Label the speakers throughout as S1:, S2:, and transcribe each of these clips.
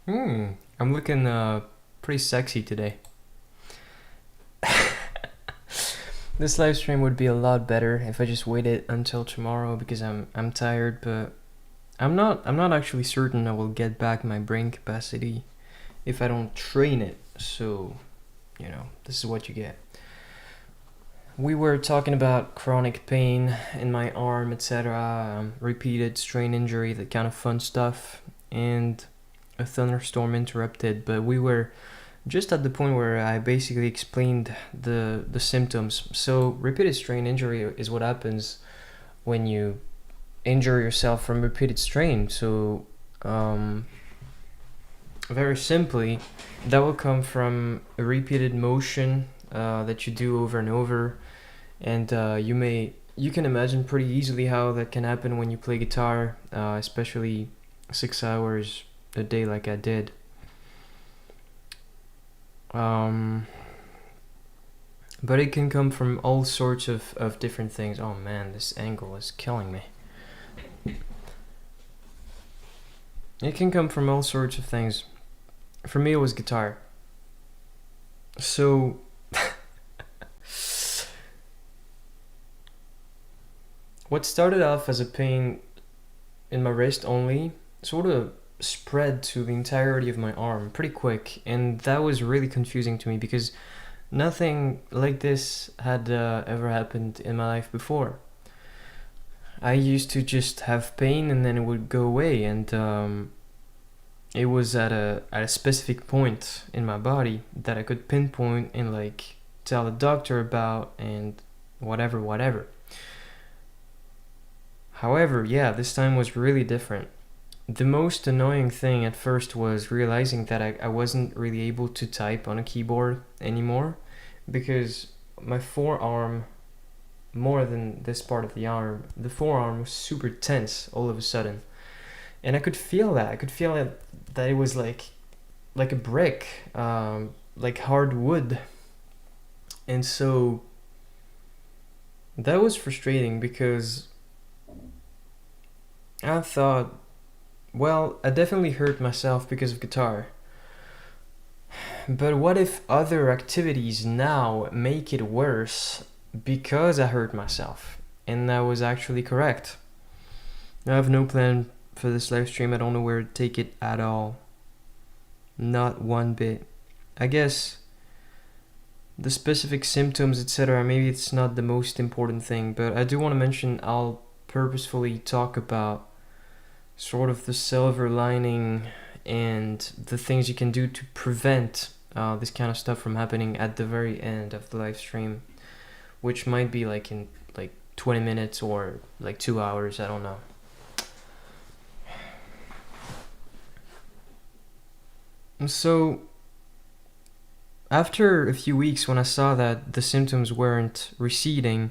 S1: I'm looking pretty sexy today. This live stream would be a lot better if I just waited until tomorrow because I'm tired, but I'm not actually certain I will get back my brain capacity if I don't train it. So, this is what you get. We were talking about chronic pain in my arm, etc., repeated strain injury, that kind of fun stuff, and a thunderstorm interrupted, but we were just at the point where I basically explained the symptoms. So repeated strain injury is what happens when you injure yourself from repeated strain. So very simply, that will come from a repeated motion that you do over and over, and you can imagine pretty easily how that can happen when you play guitar, especially 6 hours a day like I did. But it can come from all sorts of different things. Oh man, this angle is killing me. It can come from all sorts of things. For me, it was guitar. So, what started off as a pain in my wrist only sort of spread to the entirety of my arm pretty quick, and that was really confusing to me because nothing like this had ever happened in my life before. I used to just have pain and then it would go away, and it was at a specific point in my body that I could pinpoint and like tell the doctor about and whatever. However, yeah, this time was really different. The most annoying thing at first was realizing that I wasn't really able to type on a keyboard anymore because my forearm, more than this part of the arm, the forearm was super tense all of a sudden. And I could feel that. I could feel that it was like a brick, like hard wood. And so that was frustrating because I thought, well, I definitely hurt myself because of guitar. But what if other activities now make it worse because I hurt myself? And that was actually correct. I have no plan for this live stream. I don't know where to take it at all. Not one bit. I guess the specific symptoms, etc., maybe it's not the most important thing, but I do want to mention I'll purposefully talk about sort of the silver lining and the things you can do to prevent this kind of stuff from happening at the very end of the live stream, which might be like in like 20 minutes or like 2 hours, I don't know. And so after a few weeks, when I saw that the symptoms weren't receding,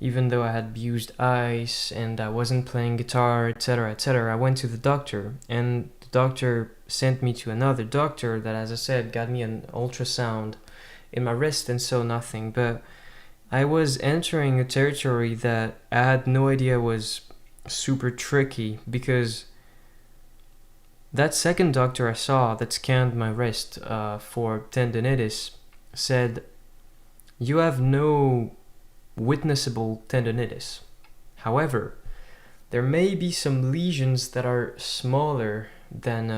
S1: even though I had used ice and I wasn't playing guitar, etc., etc., I went to the doctor, and the doctor sent me to another doctor that, as I said, got me an ultrasound in my wrist and saw nothing. But I was entering a territory that I had no idea was super tricky because that second doctor I saw that scanned my wrist for tendonitis said, "You have no witnessable tendonitis. However, there may be some lesions that are smaller than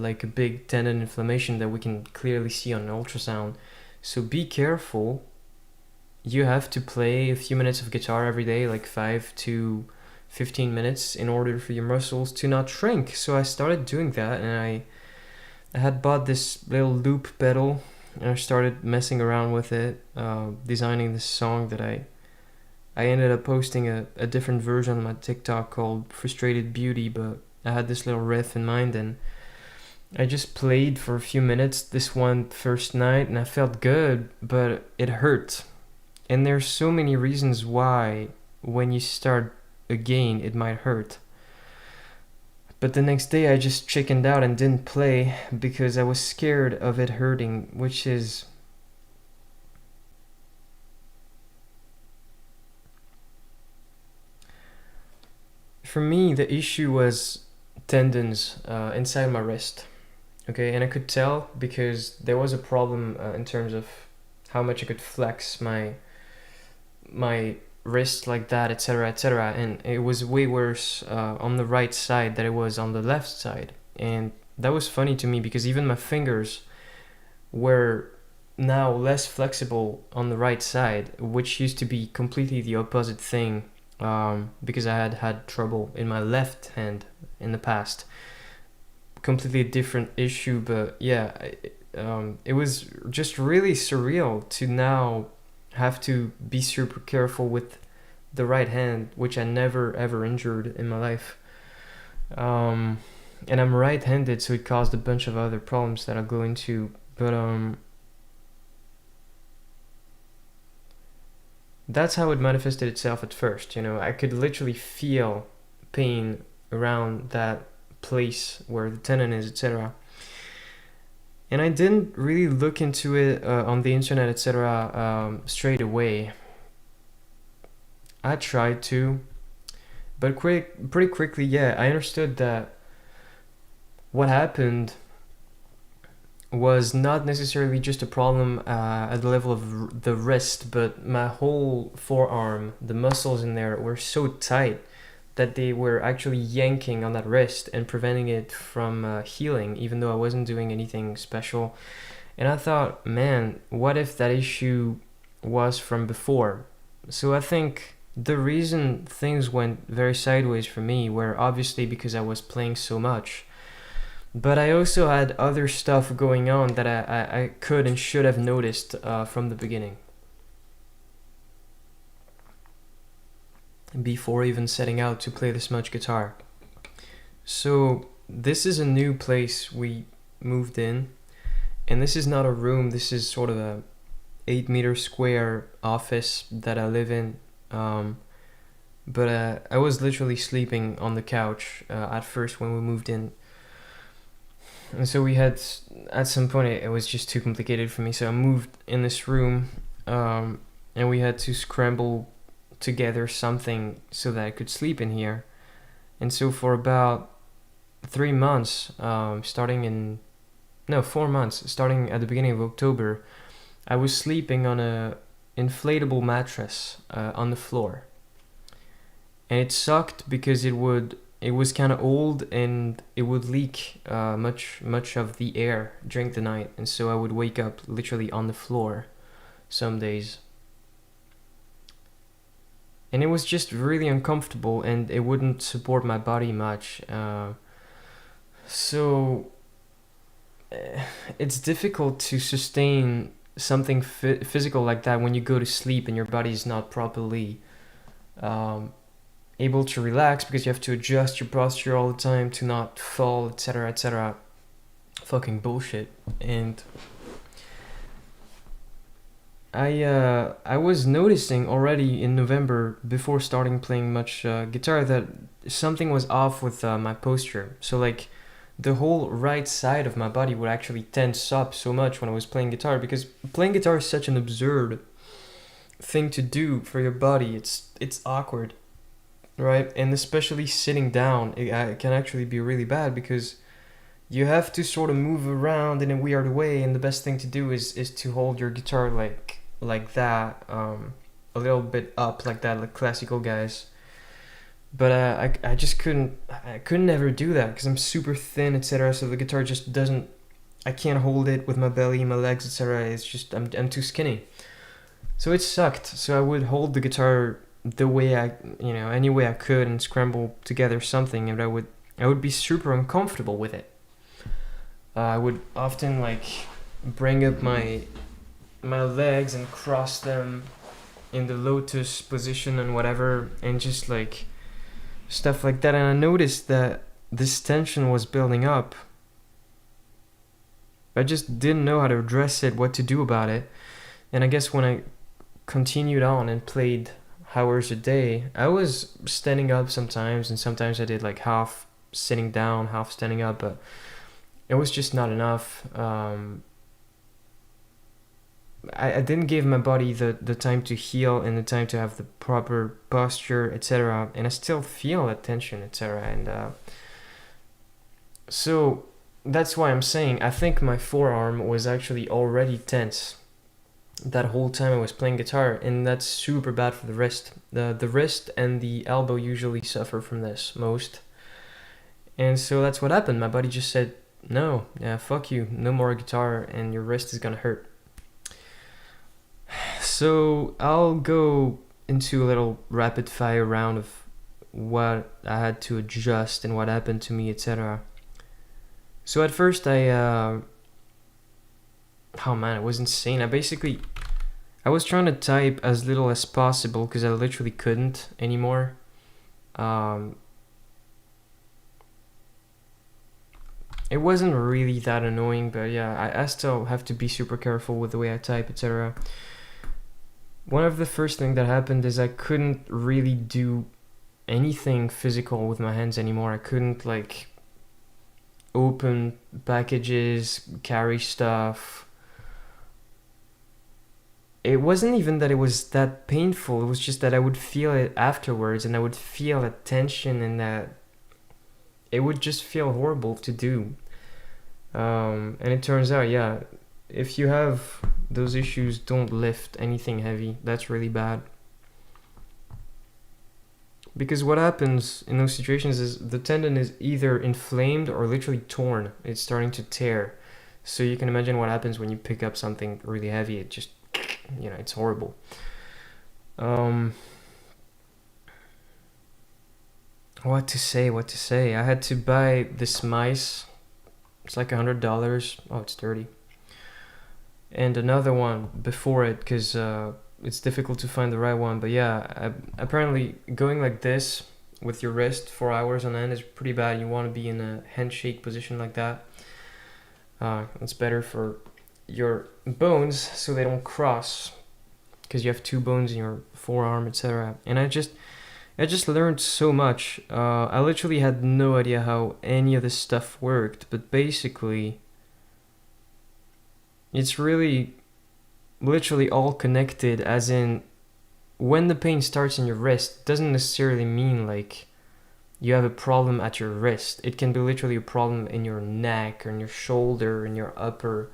S1: like a big tendon inflammation that we can clearly see on an ultrasound. So be careful. You have to play a few minutes of guitar every day, like 5 to 15 minutes, in order for your muscles to not shrink." So I started doing that, and I had bought this little loop pedal, and I started messing around with it, designing this song that I ended up posting a different version on my TikTok called Frustrated Beauty, but I had this little riff in mind, and I just played for a few minutes this one first night, and I felt good, but it hurt. And there's so many reasons why when you start again it might hurt. But the next day I just chickened out and didn't play because I was scared of it hurting, which is... For me, the issue was tendons inside my wrist. Okay, and I could tell because there was a problem in terms of how much I could flex my wrist like that, etc., etc. And it was way worse on the right side than it was on the left side. And that was funny to me because even my fingers were now less flexible on the right side, which used to be completely the opposite thing, because I had had trouble in my left hand in the past. Completely different issue, but yeah, it was just really surreal to now have to be super careful with the right hand, which I never ever injured in my life. And I'm right-handed, so it caused a bunch of other problems that I'll go into. But that's how it manifested itself at first. I could literally feel pain around that place where the tendon is, etc. And I didn't really look into it on the internet, etc. Straight away. I tried to, but pretty quickly, yeah, I understood that what happened was not necessarily just a problem at the level of the wrist, but my whole forearm, the muscles in there were so tight that they were actually yanking on that wrist and preventing it from healing, even though I wasn't doing anything special. And I thought, man, what if that issue was from before? So I think the reason things went very sideways for me were obviously because I was playing so much. But I also had other stuff going on that I could and should have noticed from the beginning, before even setting out to play this much guitar. So this is a new place we moved in, and this is not a room, this is sort of a 8-meter square office that I live in. But I was literally sleeping on the couch at first when we moved in. And so we had, at some point, it was just too complicated for me. So I moved in this room, and we had to scramble together something so that I could sleep in here. And so for about 3 months, 4 months, starting at the beginning of October, I was sleeping on a inflatable mattress on the floor. And it sucked because it was kind of old and it would leak much of the air during the night, and so I would wake up literally on the floor some days. And it was just really uncomfortable and it wouldn't support my body much. So it's difficult to sustain something physical like that when you go to sleep and your body is not properly able to relax, because you have to adjust your posture all the time to not fall, etc., etc. Fucking bullshit. And I was noticing already in November, before starting playing much guitar, that something was off with my posture. So like the whole right side of my body would actually tense up so much when I was playing guitar, because playing guitar is such an absurd thing to do for your body. It's awkward, right? And especially sitting down, it can actually be really bad because you have to sort of move around in a weird way, and the best thing to do is to hold your guitar like that, a little bit up like that, like classical guys. But I just couldn't ever do that because I'm super thin, etc. So the guitar just doesn't, I can't hold it with my belly, my legs, etc. It's just I'm too skinny. So it sucked. So I would hold the guitar the way any way I could and scramble together something, and I would be super uncomfortable with it. I would often bring up my legs and cross them in the lotus position and whatever, and just stuff like that. And I noticed that this tension was building up. I just didn't know how to address it, what to do about it. And I guess when I continued on and played hours a day, I was standing up sometimes, and sometimes I did half sitting down, half standing up, but it was just not enough. I didn't give my body the time to heal and the time to have the proper posture, etc. And I still feel that tension, etc. And so that's why I'm saying I think my forearm was actually already tense that whole time I was playing guitar, and that's super bad for the wrist. The wrist and the elbow usually suffer from this most. And so that's what happened. My body just said, no, yeah, fuck you, no more guitar, and your wrist is gonna hurt. So I'll go into a little rapid fire round of what I had to adjust and what happened to me, etc. So at first oh man, it was insane. I was trying to type as little as possible because I literally couldn't anymore. It wasn't really that annoying, but yeah, I still have to be super careful with the way I type, etc. One of the first things that happened is I couldn't really do anything physical with my hands anymore. I couldn't like open packages, carry stuff. It wasn't even that it was that painful, it was just that I would feel it afterwards, and I would feel that tension, and that it would just feel horrible to do. And it turns out, yeah, if you have those issues, don't lift anything heavy. That's really bad. Because what happens in those situations is the tendon is either inflamed or literally torn. It's starting to tear. So you can imagine what happens when you pick up something really heavy. It just, it's horrible. What to say? I had to buy this mice. It's like $100. Oh, it's dirty. And another one before it, because it's difficult to find the right one. But yeah, apparently going like this with your wrist for hours on end is pretty bad. You want to be in a handshake position like that. It's better for your bones so they don't cross, because you have two bones in your forearm, etc. And I just learned so much. I literally had no idea how any of this stuff worked, but basically it's really literally all connected, as in when the pain starts in your wrist, it doesn't necessarily mean like you have a problem at your wrist. It can be literally a problem in your neck or in your shoulder, in your upper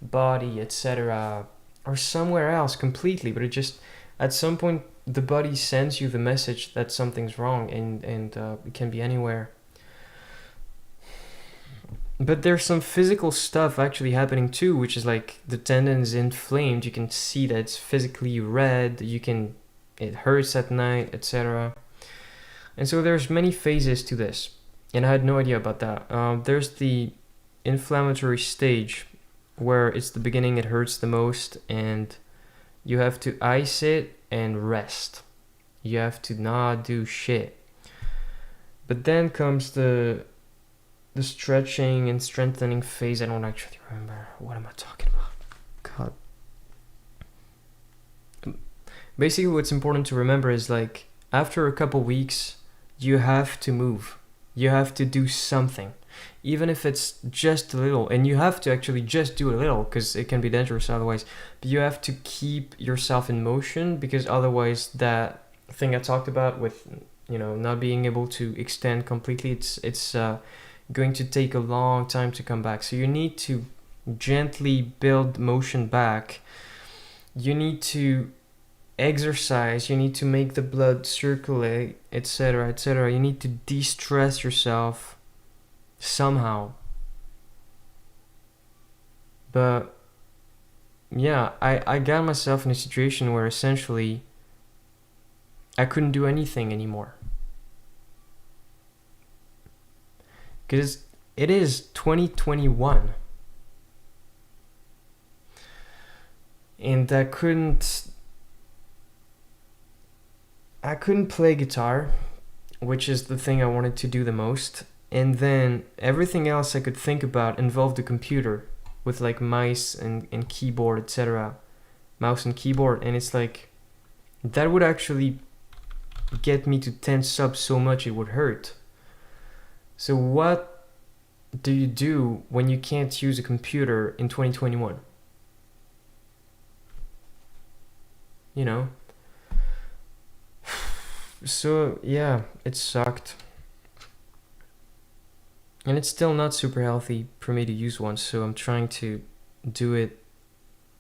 S1: body, etc., or somewhere else completely. But it just, at some point, the body sends you the message that something's wrong, and it can be anywhere. But there's some physical stuff actually happening too, which is like the tendon is inflamed. You can see that it's physically red. It hurts at night, etc. And so there's many phases to this, and I had no idea about that. There's the inflammatory stage, where it's the beginning, it hurts the most, and you have to ice it and rest. You have to not do shit. But then comes the stretching and strengthening phase. I don't actually remember. What am I talking about? God. Basically, what's important to remember is like after a couple weeks, you have to move. You have to do something. Even if it's just a little, and you have to actually just do a little, because it can be dangerous otherwise. But you have to keep yourself in motion, because otherwise that thing I talked about with not being able to extend completely, it's going to take a long time to come back. So you need to gently build motion back. You need to exercise, you need to make the blood circulate, etc., etc. You need to de-stress yourself somehow. But yeah, I got myself in a situation where essentially I couldn't do anything anymore. Because it is 2021. And I couldn't play guitar, which is the thing I wanted to do the most. And then everything else I could think about involved the computer, with like mice and keyboard, etc. Mouse and keyboard. And it's like, that would actually get me to tense up so much it would hurt. So what do you do when you can't use a computer in 2021? So yeah, it sucked. And it's still not super healthy for me to use one, so I'm trying to do it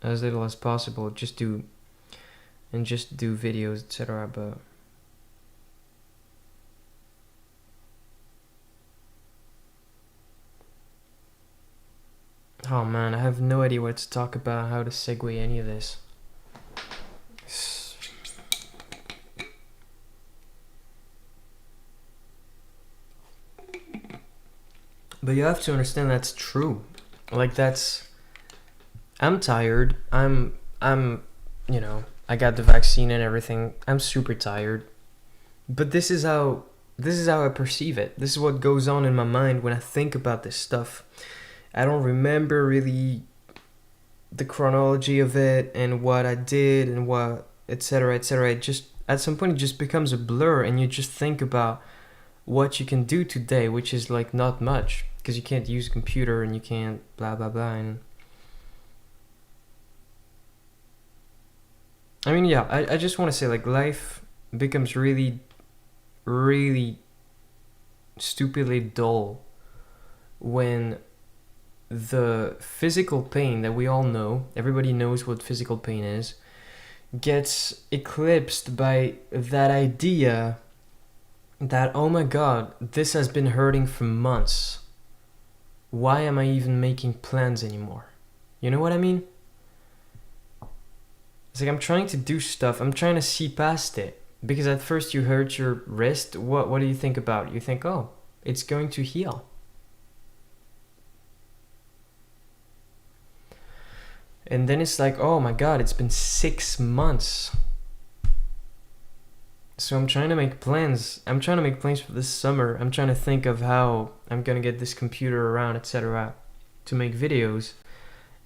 S1: as little as possible. Just do videos, etc. But oh man, I have no idea what to talk about, how to segue any of this. But you have to understand that's true. Like I'm tired. I got the vaccine and everything. I'm super tired. But this is how I perceive it. This is what goes on in my mind when I think about this stuff. I don't remember really the chronology of it and what I did and what etc etc. It just at some point it just becomes a blur and you just think about what you can do today, which is like not much because you can't use a computer and you can't blah blah blah. And I mean, yeah, I just want to say like life becomes really really stupidly dull when the physical pain that we all know, everybody knows what physical pain is, gets eclipsed by that idea that, oh my god, this has been hurting for months. Why am I even making plans anymore? You know what I mean? It's like I'm trying to do stuff, I'm trying to see past it. Because at first you hurt your wrist, what do you think about? You think, oh, it's going to heal. And then it's like, oh my god, it's been 6 months. So I'm trying to make plans. I'm trying to make plans for this summer. I'm trying to think of how I'm gonna get this computer around, etc. to make videos.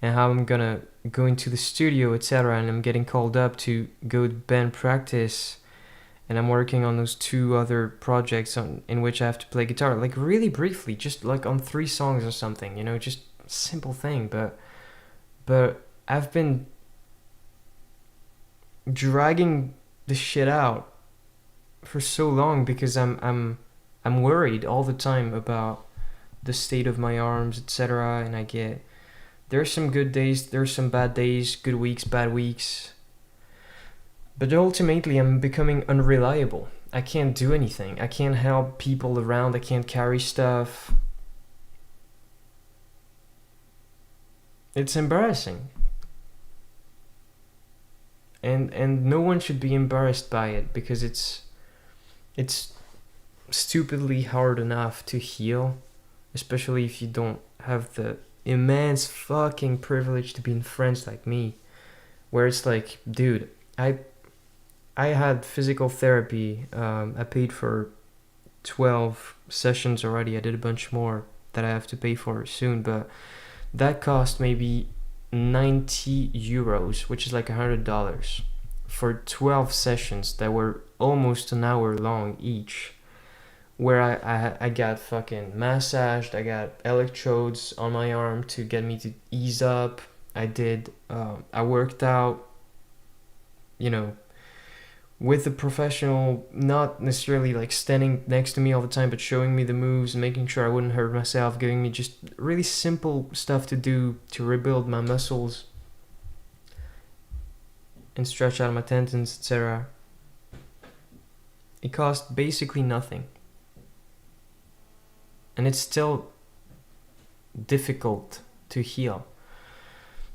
S1: And how I'm gonna go into the studio, etc. And I'm getting called up to go to band practice. And I'm working on those 2 other projects in which I have to play guitar. Like really briefly, just like on 3 songs or something, just a simple thing. But I've been dragging the shit out for so long because I'm worried all the time about the state of my arms, etc. And there's some good days, there's some bad days, good weeks, bad weeks. But ultimately I'm becoming unreliable. I can't do anything. I can't help people around, I can't carry stuff. It's embarrassing. And no one should be embarrassed by it because it's stupidly hard enough to heal, especially if you don't have the immense fucking privilege to be in friends like me, where it's like, dude, I had physical therapy. I paid for 12 sessions already. I did a bunch more that I have to pay for soon, but that cost maybe 90 euros, which is like $100 for 12 sessions that were almost an hour long each, where I got fucking massaged, I got electrodes on my arm to get me to ease up. I worked out, with a professional, not necessarily like standing next to me all the time, but showing me the moves and making sure I wouldn't hurt myself, giving me just really simple stuff to do to rebuild my muscles and stretch out my tendons, etc. It cost basically nothing. And it's still difficult to heal.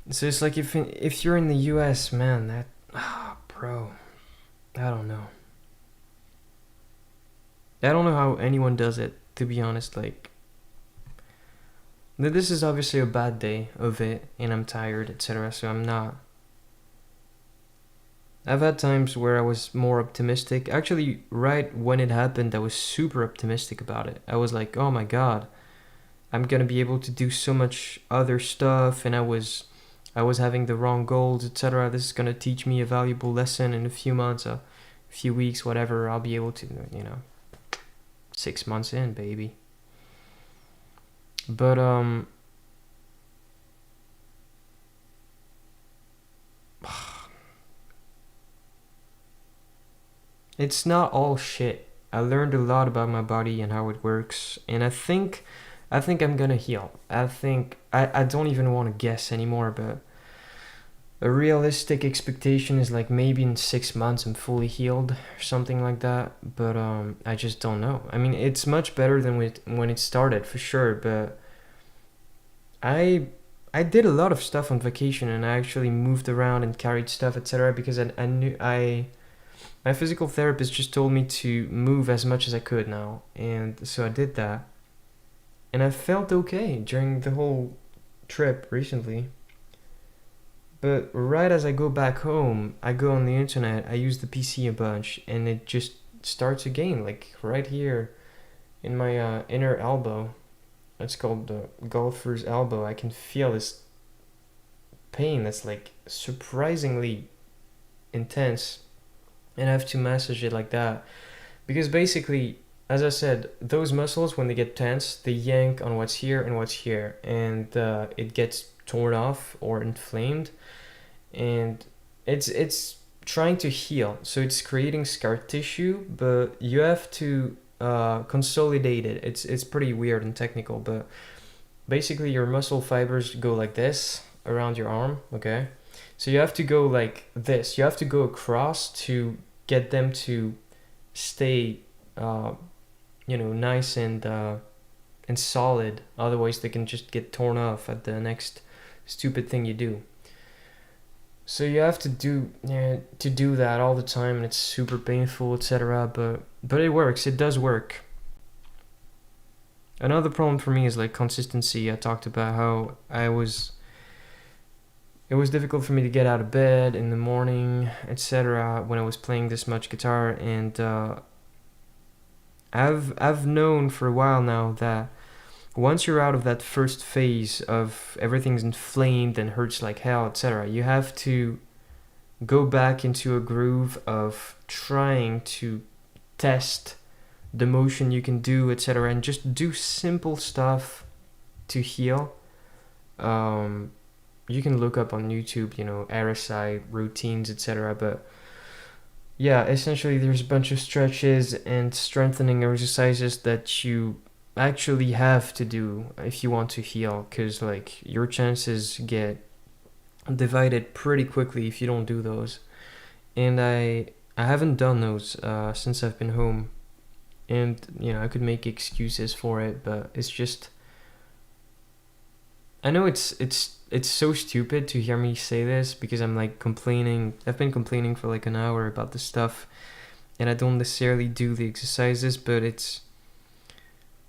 S1: So it's like if you're in the US, man, bro, I don't know. I don't know how anyone does it, to be honest. Like, this is obviously a bad day of it, and I'm tired, etc. So I'm not. I've had times where I was more optimistic. Actually, right when it happened, I was super optimistic about it. I was like, oh my god, I'm gonna be able to do so much other stuff, and I was having the wrong goals, etc. This is gonna teach me a valuable lesson in a few months, a few weeks, whatever. I'll be able to, 6 months in, baby. But it's not all shit. I learned a lot about my body and how it works, and I think I think I'm gonna heal. I don't even want to guess anymore, but a realistic expectation is like maybe in 6 months I'm fully healed or something like that. But I just don't know. I mean, it's much better than when it started for sure. But I I did a lot of stuff on vacation, and I actually moved around and carried stuff, etc. Because I knew I my physical therapist just told me to move as much as I could now, and so I did that, and I felt okay during the whole trip recently. But right as I go back home, I go on the internet, I use the PC a bunch, and it just starts again, like right here in my inner elbow. It's called the golfer's elbow. I can feel this pain that's like surprisingly intense, and I have to massage it like that. Because basically, as I said, those muscles, when they get tense, they yank on what's here and what's here, and it gets torn off or inflamed, and it's trying to heal. So it's creating scar tissue, but you have to consolidate it. It's pretty weird and technical, but basically your muscle fibers go like this around your arm. Okay, so you have to go like this. You have to go across to get them to stay, uh, nice and solid. Otherwise, they can just get torn off at the next stupid thing you do. So you have to do that all the time, and it's super painful, etc. But it works. It does work. Another problem for me is like consistency. I talked about how it was difficult for me to get out of bed in the morning, etc. when I was playing this much guitar, and I've known for a while now that once you're out of that first phase of everything's inflamed and hurts like hell, etc., you have to go back into a groove of trying to test the motion you can do, etc., and just do simple stuff to heal. You can look up on YouTube, RSI routines, etc. But yeah, essentially, there's a bunch of stretches and strengthening exercises that you actually have to do if you want to heal, because like your chances get divided pretty quickly if you don't do those. And I haven't done those since I've been home, and I could make excuses for it, but it's just, I know it's so stupid to hear me say this, because I'm like complaining. I've been complaining for like an hour about this stuff, and I don't necessarily do the exercises, but it's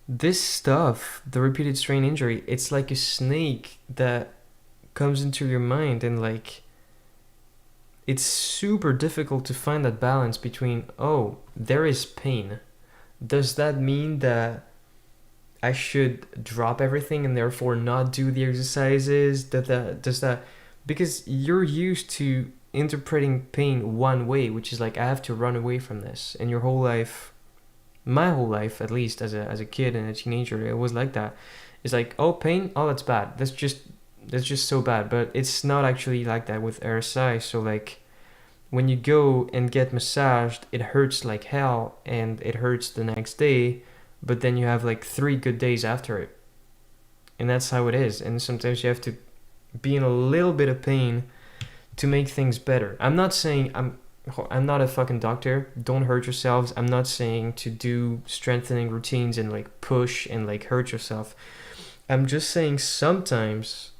S1: this stuff, the repeated strain injury, it's like a snake that comes into your mind, and like it's super difficult to find that balance between, oh, there is pain. Does that mean that I should drop everything and therefore not do the exercises? Does that, because you're used to interpreting pain one way, which is like, I have to run away from this, and your whole life, my whole life, at least as a kid and a teenager, it was like that. It's like, oh, pain, oh, that's bad. That's just so bad. But it's not actually like that with RSI. So like, when you go and get massaged, it hurts like hell, and it hurts the next day, but then you have like 3 good days after it. And that's how it is. And sometimes you have to be in a little bit of pain to make things better. I'm not saying I'm not a fucking doctor. Don't hurt yourselves. I'm not saying to do strengthening routines and like push and like hurt yourself. I'm just saying sometimes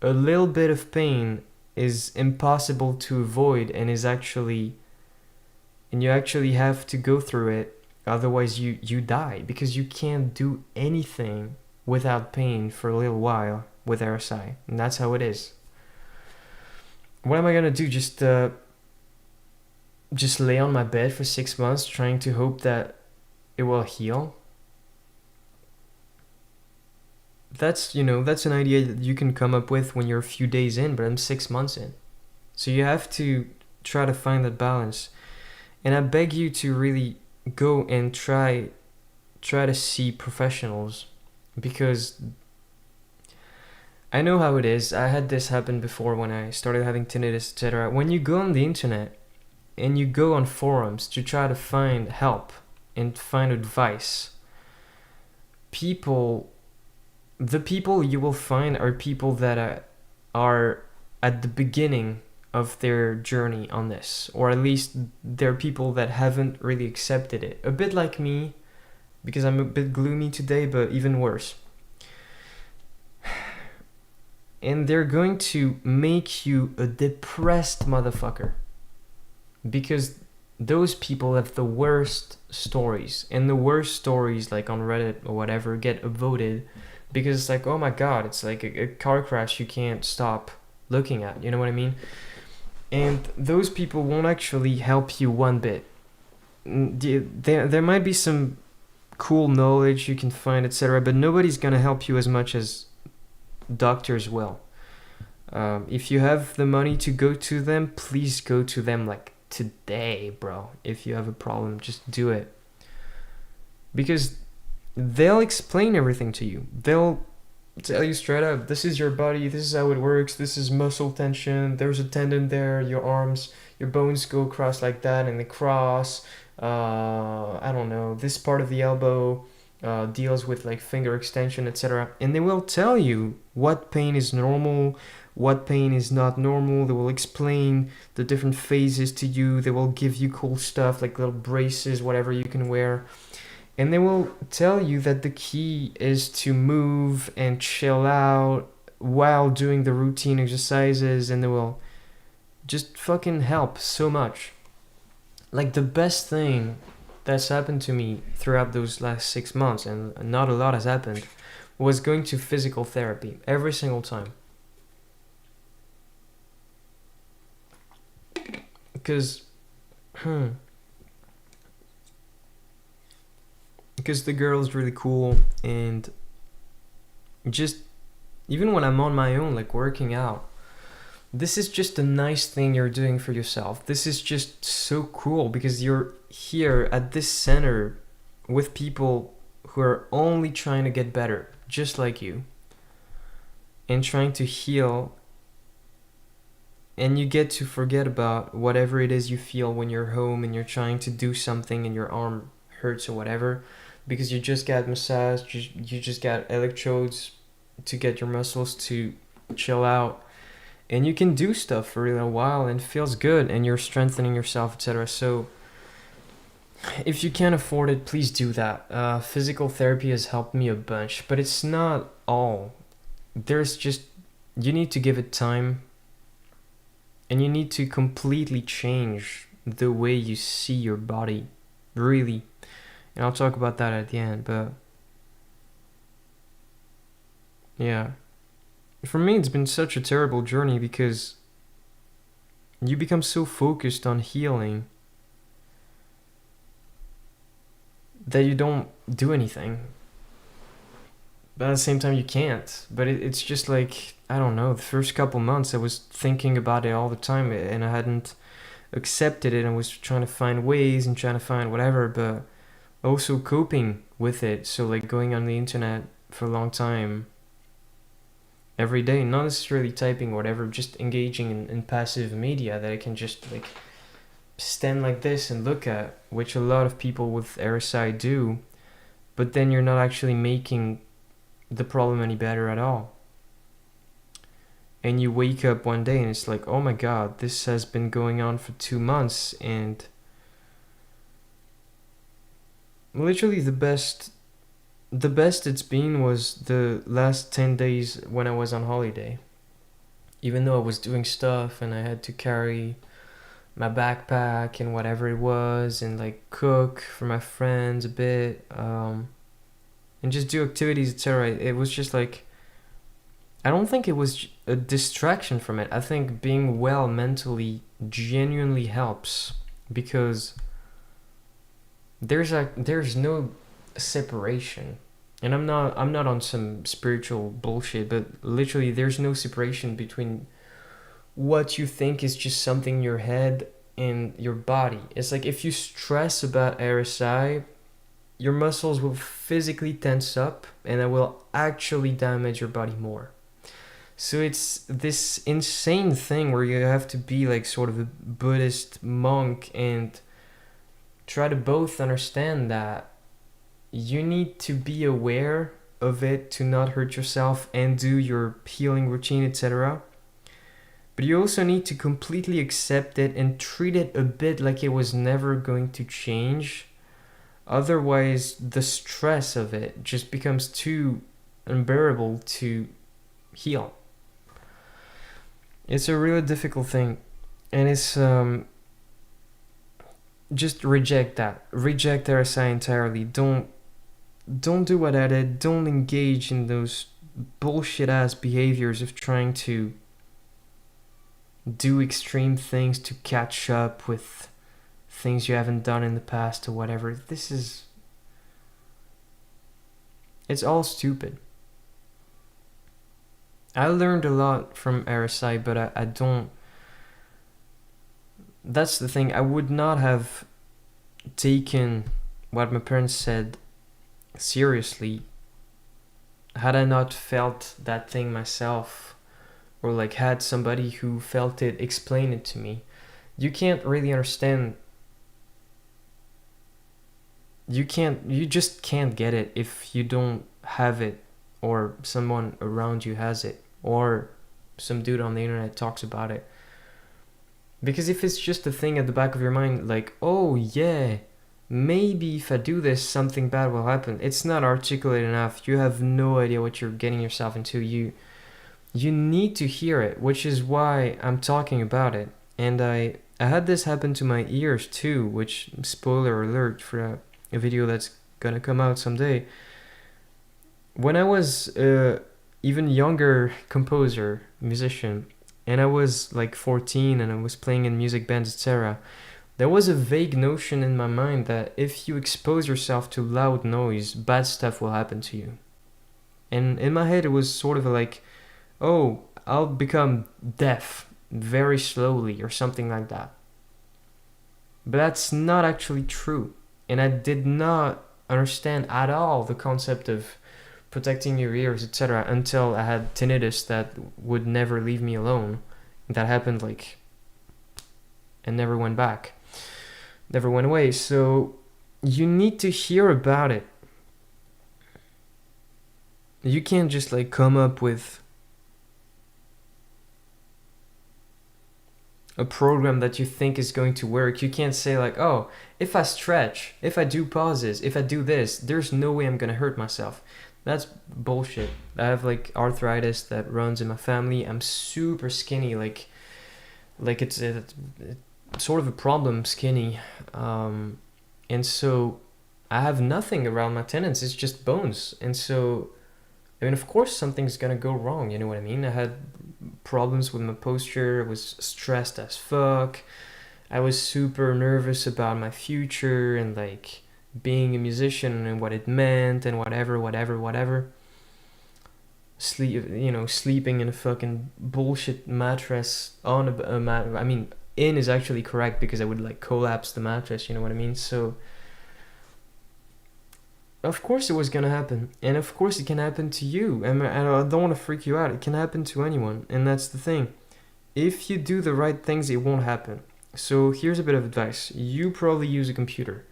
S1: a little bit of pain is impossible to avoid, and you actually have to go through it. Otherwise you die, because you can't do anything without pain for a little while with RSI. And that's how it is. What am I gonna do? Just lay on my bed for 6 months trying to hope that it will heal? That's an idea that you can come up with when you're a few days in, but I'm 6 months in. So you have to try to find that balance. And I beg you to really go and try to see professionals, because I know how it is. I had this happen before when I started having tinnitus, etc. When you go on the internet and you go on forums to try to find help and find advice, people the people you will find are people that are at the beginning of their journey on this, or at least they're people that haven't really accepted it. A bit like me, because I'm a bit gloomy today, but even worse. And they're going to make you a depressed motherfucker, because those people have the worst stories, and the worst stories, like on Reddit or whatever, get voted because it's like, oh my god, it's like a car crash you can't stop looking at, you know what I mean? And those people won't actually help you one bit. There might be some cool knowledge you can find, etc., but nobody's gonna help you as much as doctors will. If you have the money to go to them, please go to them like today, bro. If you have a problem, just do it. Because they'll explain everything to you. They'll tell you straight up, this is your body, this is how it works, this is muscle tension, there's a tendon there, your arms, your bones go across like that and they cross. I don't know, this part of the elbow deals with like finger extension, etc. And they will tell you what pain is normal, what pain is not normal. They will explain the different phases to you. They will give you cool stuff like little braces, whatever you can wear. And they will tell you that the key is to move and chill out while doing the routine exercises, and they will just fucking help so much. Like the best thing that's happened to me throughout those last 6 months, and not a lot has happened, was going to physical therapy every single time. Because the girl's really cool, and just even when I'm on my own, like working out, this is just a nice thing you're doing for yourself. This is just so cool because you're here at this center with people who are only trying to get better, just like you, and trying to heal. And you get to forget about whatever it is you feel when you're home and you're trying to do something and your arm hurts or whatever, because you just got massaged, you just got electrodes to get your muscles to chill out, and you can do stuff for a little while and it feels good and you're strengthening yourself, etc. So if you can't afford it, please do that. Physical therapy has helped me a bunch, but it's not all. There's just, you need to give it time, and you need to completely change the way you see your body, really. And I'll talk about that at the end, but yeah. For me, it's been such a terrible journey because you become so focused on healing that you don't do anything. But at the same time, you can't. But it's just like, I don't know, the first couple months I was thinking about it all the time and I hadn't accepted it and was trying to find ways and trying to find whatever, but also coping with it. So like going on the internet for a long time, every day, not necessarily typing or whatever, just engaging in passive media that I can just like stand like this and look at, which a lot of people with RSI do, but then you're not actually making the problem any better at all. And you wake up one day and it's like, oh my god, this has been going on for 2 months, and literally the best it's been was the last 10 days when I was on holiday. Even though I was doing stuff and I had to carry my backpack and whatever it was, and like cook for my friends a bit, and just do activities, etc. It was just like, I don't think it was a distraction from it. I think being well mentally genuinely helps, because there's no separation. And I'm not on some spiritual bullshit, but literally there's no separation between what you think is just something in your head and your body. It's like if you stress about RSI, your muscles will physically tense up and that will actually damage your body more. So it's this insane thing where you have to be like sort of a Buddhist monk and try to both understand that you need to be aware of it to not hurt yourself and do your healing routine, etc. But you also need to completely accept it and treat it a bit like it was never going to change. Otherwise, the stress of it just becomes too unbearable to heal. It's a really difficult thing, and it's just reject that. Reject RSI entirely. Don't do what I did. Don't engage in those bullshit ass behaviors of trying to do extreme things to catch up with things you haven't done in the past or whatever. It's all stupid. I learned a lot from RSI, but I don't. That's the thing. I would not have taken what my parents said seriously had I not felt that thing myself, or like had somebody who felt it explain it to me. You can't really understand. You just can't get it if you don't have it, or someone around you has it, or some dude on the internet talks about it. Because if it's just a thing at the back of your mind, like, oh yeah, maybe if I do this, something bad will happen. It's not articulate enough. You have no idea what you're getting yourself into. You need to hear it, which is why I'm talking about it. And I had this happen to my ears too, which, spoiler alert for a video that's gonna come out someday. When I was even younger composer, musician, and I was like 14 and I was playing in music bands, etc., there was a vague notion in my mind that if you expose yourself to loud noise, bad stuff will happen to you. And in my head it was sort of like, oh, I'll become deaf very slowly or something like that. But that's not actually true. And I did not understand at all the concept of protecting your ears, etc., until I had tinnitus that would never leave me alone. That happened and never went back. Never went away. So you need to hear about it. You can't just come up with a program that you think is going to work. You can't say oh, if I stretch, if I do pauses, if I do this, there's no way I'm gonna hurt myself. That's bullshit. I have arthritis that runs in my family. I'm super skinny, it's sort of a problem, skinny, and so I have nothing around my tendons. It's just bones, and so of course something's gonna go wrong. You know what I mean? I had problems with my posture. I was stressed as fuck. I was super nervous about my future and being a musician and what it meant and whatever. Sleeping in a fucking bullshit mattress on a mat. In is actually correct because I would collapse the mattress. You know what I mean? So of course it was gonna happen, and of course it can happen to you. And I don't want to freak you out. It can happen to anyone, and that's the thing. If you do the right things, it won't happen. So here's a bit of advice. You probably use a computer.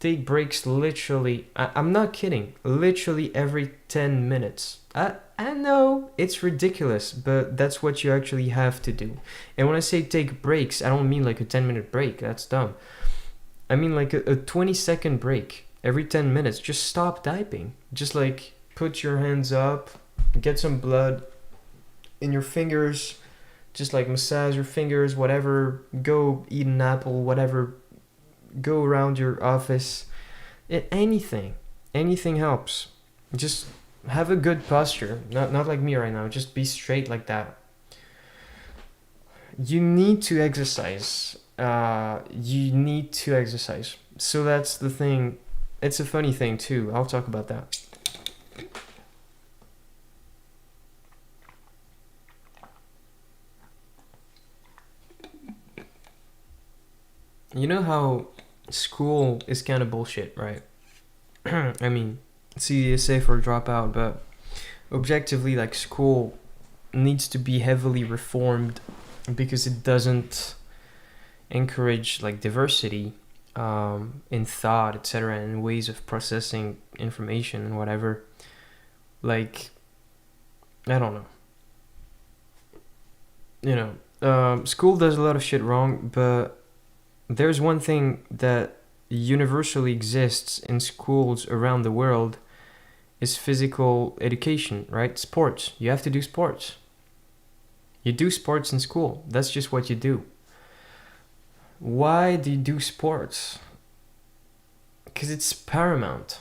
S1: Take breaks literally, I'm not kidding, literally every 10 minutes. I know it's ridiculous, but that's what you actually have to do. And when I say take breaks, I don't mean a 10-minute break. That's dumb. I mean a 20-second break every 10 minutes. Just stop typing. Just put your hands up, get some blood in your fingers, just massage your fingers, whatever. Go eat an apple, whatever. Go around your office. Anything helps. Just have a good posture. Not like me right now. Just be straight like that. You need to exercise. So that's the thing. It's a funny thing too. I'll talk about that. You know how school is kind of bullshit, right? it's easy to say for a dropout, but objectively, school needs to be heavily reformed because it doesn't encourage diversity in thought, etc., and ways of processing information and whatever. Like, I don't know. School does a lot of shit wrong, but there's one thing that universally exists in schools around the world is physical education, right? Sports. You have to do sports. You do sports in school. That's just what you do. Why do you do sports? Because it's paramount.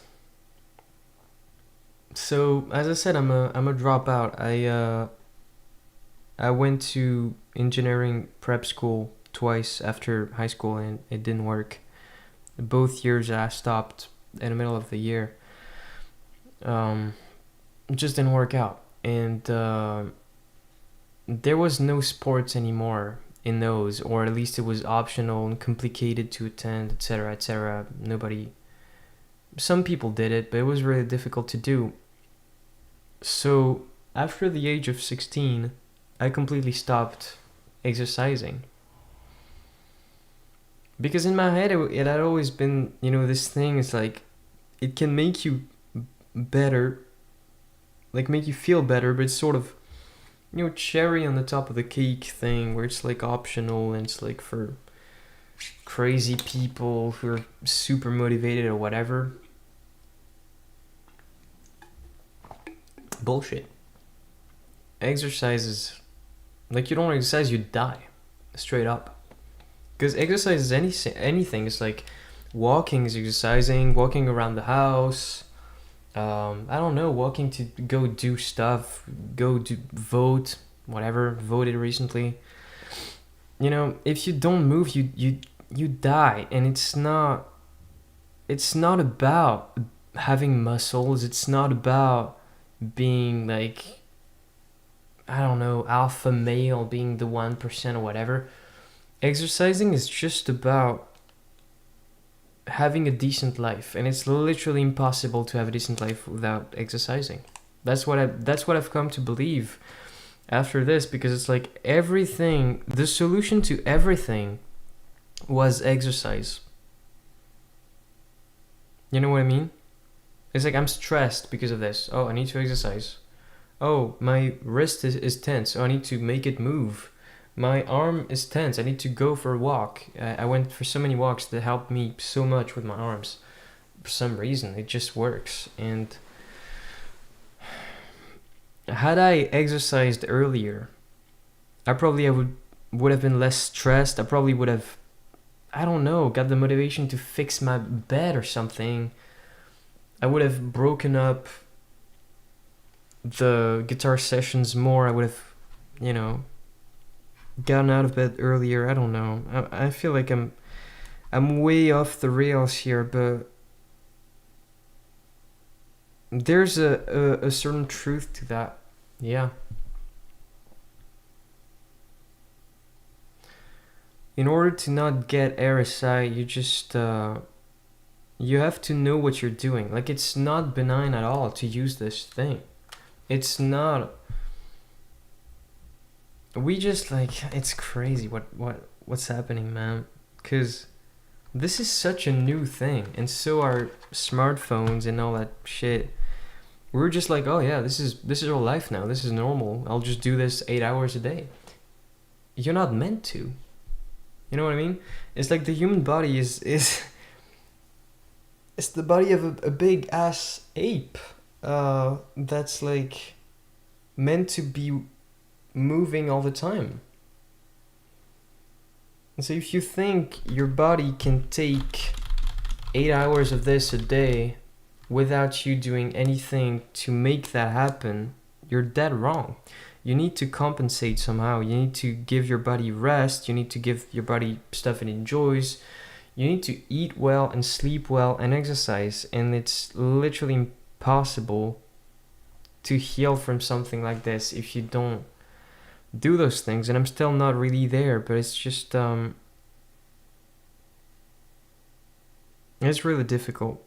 S1: So, as I said, I'm a dropout. I went to engineering prep school twice after high school and it didn't work. Both years I stopped in the middle of the year. It just didn't work out. And there was no sports anymore in those, or at least it was optional and complicated to attend, etc., etc. Some people did it, but it was really difficult to do. So after the age of 16, I completely stopped exercising. Because in my head, it had always been, this thing is like, it can make you better, like make you feel better, but it's sort of, cherry on the top of the cake thing where it's like optional and it's like for crazy people who are super motivated or whatever. Bullshit. Exercise is, like, you don't exercise, you die. Straight up. Because exercise is anything. It's like walking is exercising, walking around the house. I don't know, walking to go do stuff, go do vote, whatever, voted recently. If you don't move, you die, and it's not about having muscles. It's not about being like, I don't know, alpha male, being the 1% or whatever. Exercising is just about having a decent life, and it's literally impossible to have a decent life without exercising. That's what I've come to believe after this, because it's like everything, the solution to everything was exercise. You know what I mean? It's like, I'm stressed because of this. Oh, I need to exercise. Oh, my wrist is tense. Oh, I need to make it move. My arm is tense. I need to go for a walk. I went for so many walks that helped me so much with my arms. For some reason, it just works. And had I exercised earlier, I would have been less stressed. I probably would have, I don't know, got the motivation to fix my bed or something. I would have broken up the guitar sessions more. I would have, gotten out of bed earlier. I don't know. I feel like I'm way off the rails here, but there's a certain truth to that. Yeah. In order to not get RSI, you just you have to know what you're doing. Like, it's not benign at all to use this thing. It's not. We just, like, it's crazy what's happening, man. Because this is such a new thing, and so are smartphones and all that shit. We're just like, oh yeah, this is our life now. This is normal. I'll just do this 8 hours a day. You're not meant to. You know what I mean? It's like the human body is it's the body of a big ass ape. That's like meant to be moving all the time. And so if you think your body can take 8 hours of this a day without you doing anything to make that happen, you're dead wrong. You need to compensate somehow. You need to give your body rest. You need to give your body stuff it enjoys. You need to eat well and sleep well and exercise. And it's literally impossible to heal from something like this if you don't do those things. And I'm still not really there, but it's just it's really difficult.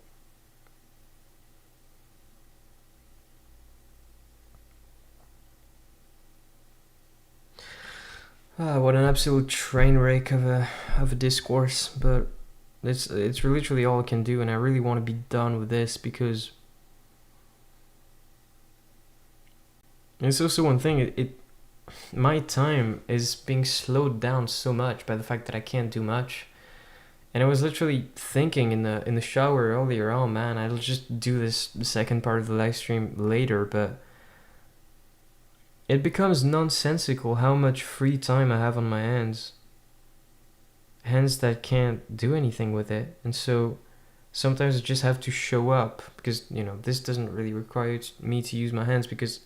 S1: What an absolute train wreck of a discourse, but it's literally all I can do, and I really want to be done with this because it's also one thing. My time is being slowed down so much by the fact that I can't do much. And I was literally thinking in the shower earlier, oh man, I'll just do this second part of the live stream later, but it becomes nonsensical how much free time I have on my hands. Hands that can't do anything with it. And so sometimes I just have to show up because, this doesn't really require me to use my hands, because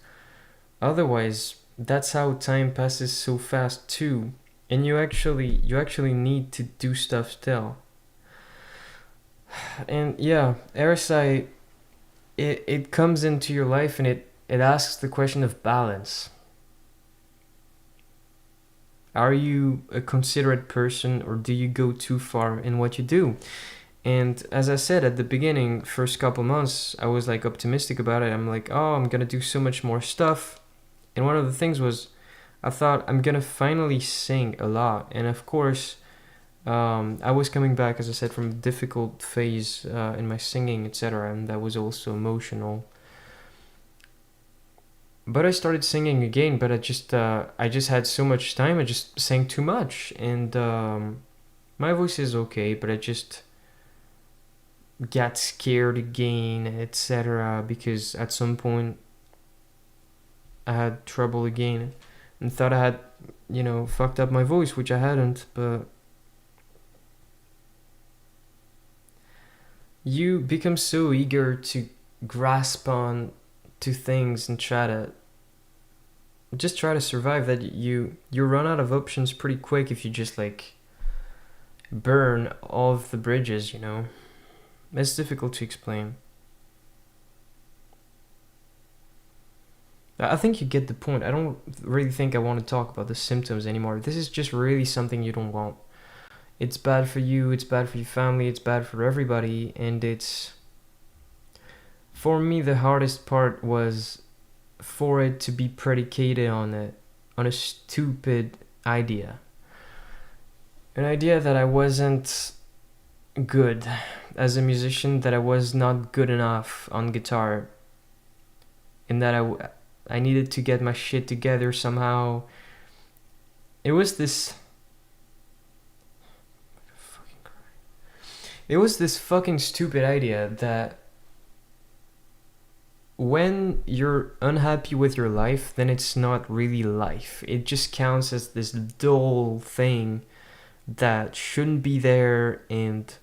S1: otherwise that's how time passes so fast too. And you actually need to do stuff still. And yeah, RSI, it comes into your life and it asks the question of balance. Are you a considerate person, or do you go too far in what you do? And as I said at the beginning, first couple months, I was like optimistic about it. I'm like, oh, I'm gonna do so much more stuff. And one of the things was, I thought I'm gonna finally sing a lot. And of course, I was coming back, as I said, from a difficult phase in my singing, etc., and that was also emotional. But I started singing again, but I just had so much time. I just sang too much, and my voice is okay, but I just got scared again, etc., because at some point I had trouble again and thought I had, fucked up my voice, which I hadn't. But you become so eager to grasp on to things and try to survive that you run out of options pretty quick if you just like burn all of the bridges. It's difficult to explain. I think you get the point. I don't really think I want to talk about the symptoms anymore. This is just really something you don't want. It's bad for you, it's bad for your family, it's bad for everybody, and for me, the hardest part was for it to be predicated on a stupid idea. An idea that I wasn't good as a musician, that I was not good enough on guitar, and that I needed to get my shit together somehow. It was this fucking stupid idea that when you're unhappy with your life, then it's not really life. It just counts as this dull thing that shouldn't be there and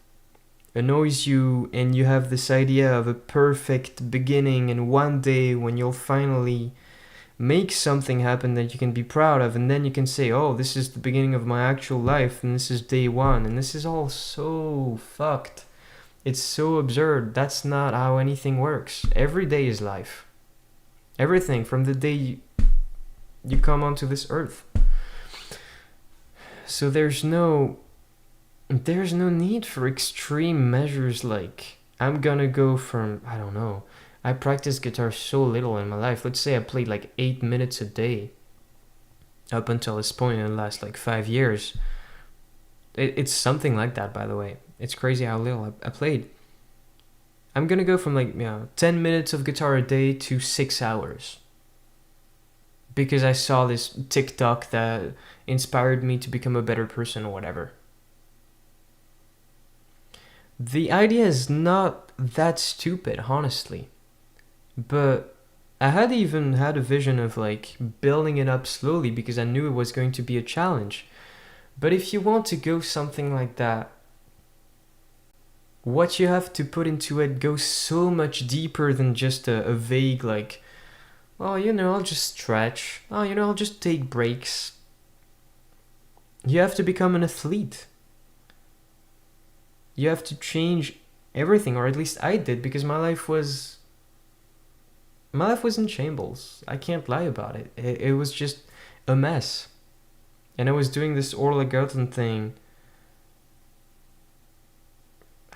S1: annoys you, and you have this idea of a perfect beginning, and one day when you'll finally make something happen that you can be proud of, and then you can say, oh, this is the beginning of my actual life, and this is day one, and this is all so fucked. It's so absurd. That's not how anything works. Every day is life. Everything from the day you come onto this earth. So there's no need for extreme measures like, I'm gonna go from, I don't know, I practiced guitar so little in my life. Let's say I played like 8 minutes a day up until this point in the last like 5 years. It's something like that, by the way. It's crazy how little I played. I'm gonna go from like 10 minutes of guitar a day to 6 hours. Because I saw this TikTok that inspired me to become a better person or whatever. The idea is not that stupid, honestly. But I had even had a vision of like building it up slowly because I knew it was going to be a challenge. But if you want to go something like that, what you have to put into it goes so much deeper than just a vague like, well, I'll just stretch. Oh, I'll just take breaks. You have to become an athlete. You have to change everything, or at least I did, because my life was in shambles. I can't lie about it. It was just a mess. And I was doing this Orla Gautin thing.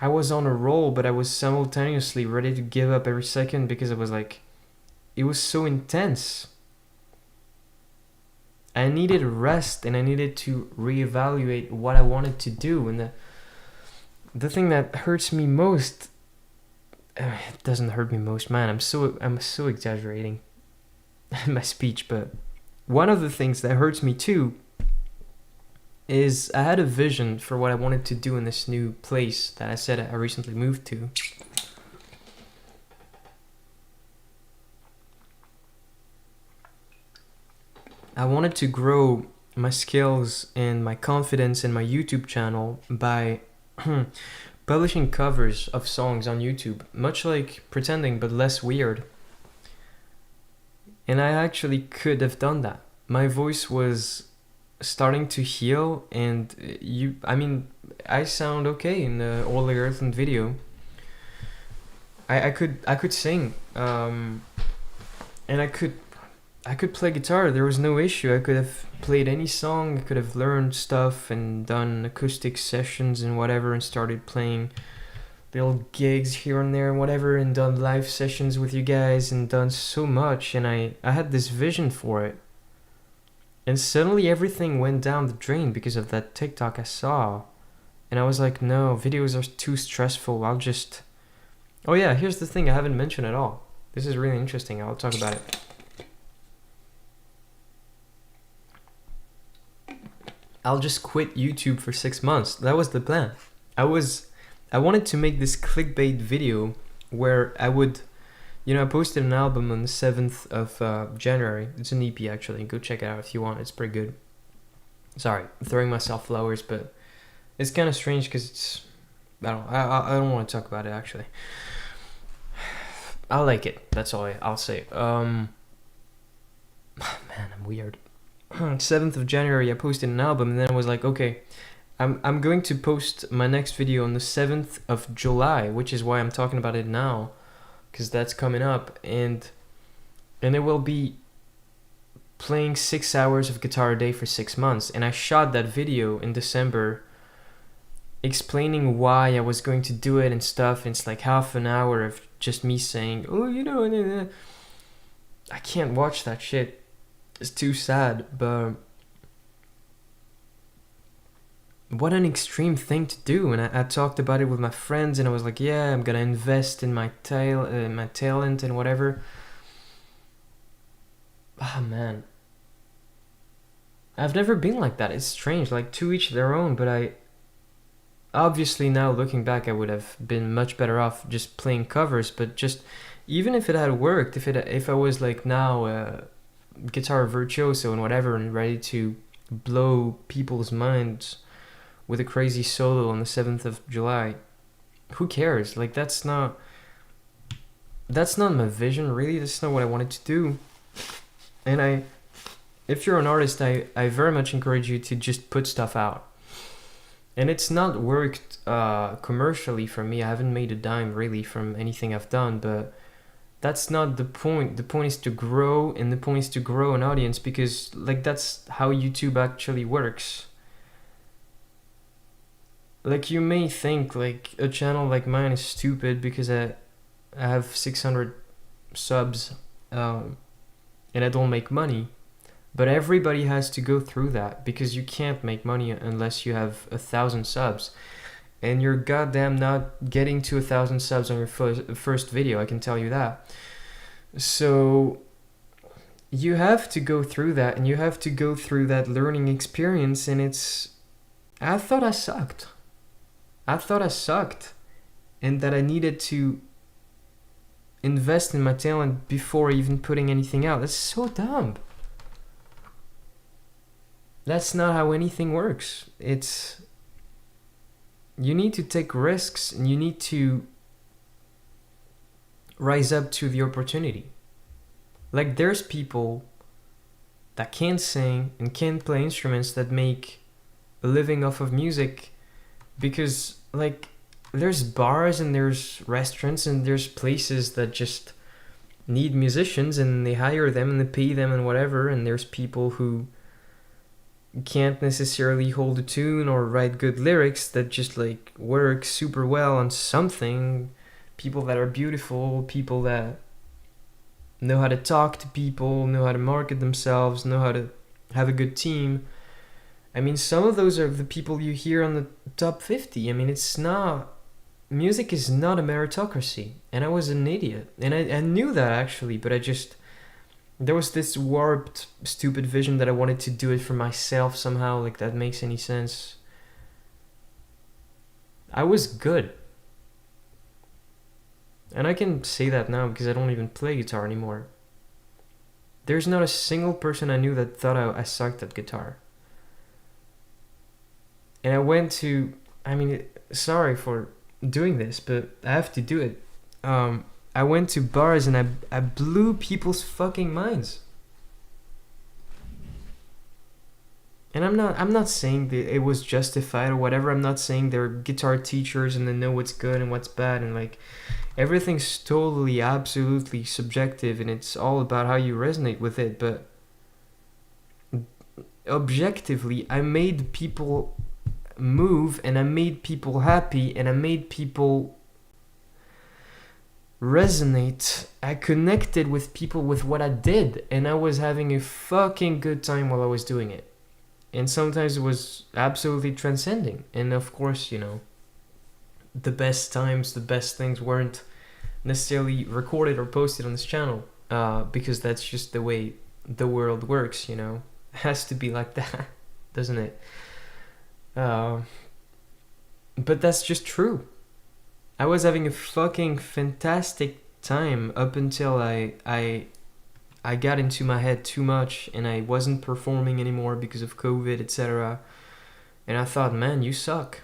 S1: I was on a roll, but I was simultaneously ready to give up every second because it was so intense. I needed rest, and I needed to reevaluate what I wanted to do. And the thing that hurts me most, it doesn't hurt me most, man. I'm so exaggerating. my speech, but one of the things that hurts me too is I had a vision for what I wanted to do in this new place that I said I recently moved to. I wanted to grow my skills and my confidence in my YouTube channel by publishing covers of songs on YouTube, much like pretending but less weird. And I actually could have done that. My voice was starting to heal, and I sound okay in the All the Earthland video. I could sing, and I could play guitar. There was no issue. I could have played any song. I could have learned stuff and done acoustic sessions and whatever, and started playing little gigs here and there and whatever, and done live sessions with you guys, and done so much. And I had this vision for it. And suddenly everything went down the drain because of that TikTok I saw. And I was like, no, videos are too stressful. I'll just... Oh yeah, here's the thing I haven't mentioned at all. This is really interesting. I'll talk about it. I'll just quit YouTube for 6 months. That was the plan. I wanted to make this clickbait video where I would... I posted an album on the 7th of January. It's an EP, actually. Go check it out if you want. It's pretty good. Sorry, I'm throwing myself flowers, but it's kind of strange because it's... I don't want to talk about it, actually. I like it. That's all I'll say. Man, I'm weird. 7th of January, I posted an album, and then I was like, okay, I'm going to post my next video on the 7th of July, which is why I'm talking about it now. Because that's coming up, and it will be playing 6 hours of guitar a day for 6 months. And I shot that video in December explaining why I was going to do it and stuff. And it's like half an hour of just me saying, oh, I can't watch that shit. It's too sad. But what an extreme thing to do. And I talked about it with my friends, and I was like, yeah, I'm gonna invest in my talent and whatever. Man, I've never been like that. It's strange, like, to each their own. But I obviously, now looking back, I would have been much better off just playing covers. But just even if it had worked, if I was like now a guitar virtuoso and whatever, and ready to blow people's minds with a crazy solo on the 7th of July, who cares? Like, that's not my vision, really. That's not what I wanted to do. And if you're an artist, I very much encourage you to just put stuff out. And it's not worked commercially for me. I haven't made a dime really from anything I've done, but that's not the point. The point is to grow, and the point is to grow an audience, because like that's how YouTube actually works. Like, you may think like a channel like mine is stupid because I have 600 subs and I don't make money. But everybody has to go through that, because you can't make money unless you have 1,000 subs. And you're goddamn not getting to 1,000 subs on your first video, I can tell you that. So you have to go through that, and you have to go through that learning experience. And I thought I sucked. And that I needed to invest in my talent before even putting anything out. That's so dumb. That's not how anything works. You need to take risks, and you need to rise up to the opportunity. Like, there's people that can't sing and can't play instruments that make a living off of music, because like there's bars and there's restaurants and there's places that just need musicians, and they hire them and they pay them and whatever. And there's people who can't necessarily hold a tune or write good lyrics that just like work super well on something. People that are beautiful, people that know how to talk to people, know how to market themselves, know how to have a good team. I mean, some of those are the people you hear on the top 50. I mean, music is not a meritocracy. And I was an idiot. And I knew that, actually, but There was this warped, stupid vision that I wanted to do it for myself somehow, like that makes any sense. I was good. And I can say that now because I don't even play guitar anymore. There's not a single person I knew that thought I sucked at guitar. And I went to, I mean, sorry for doing this, but I have to do it. I went to bars and I blew people's fucking minds. And I'm not saying that it was justified or whatever. I'm not saying they're guitar teachers and they know what's good and what's bad, and like everything's totally absolutely subjective and it's all about how you resonate with it. But objectively, I made people move and I made people happy and I made people resonate. I connected with people with what I did, and I was having a fucking good time while I was doing it. And sometimes it was absolutely transcending. And of course, you know, the best times, the best things weren't necessarily recorded or posted on this channel, because that's just the way the world works, you know. It has to be like that, doesn't it? But that's just true. I was having a fucking fantastic time up until I got into my head too much and I wasn't performing anymore because of COVID, etc. And I thought, man, you suck.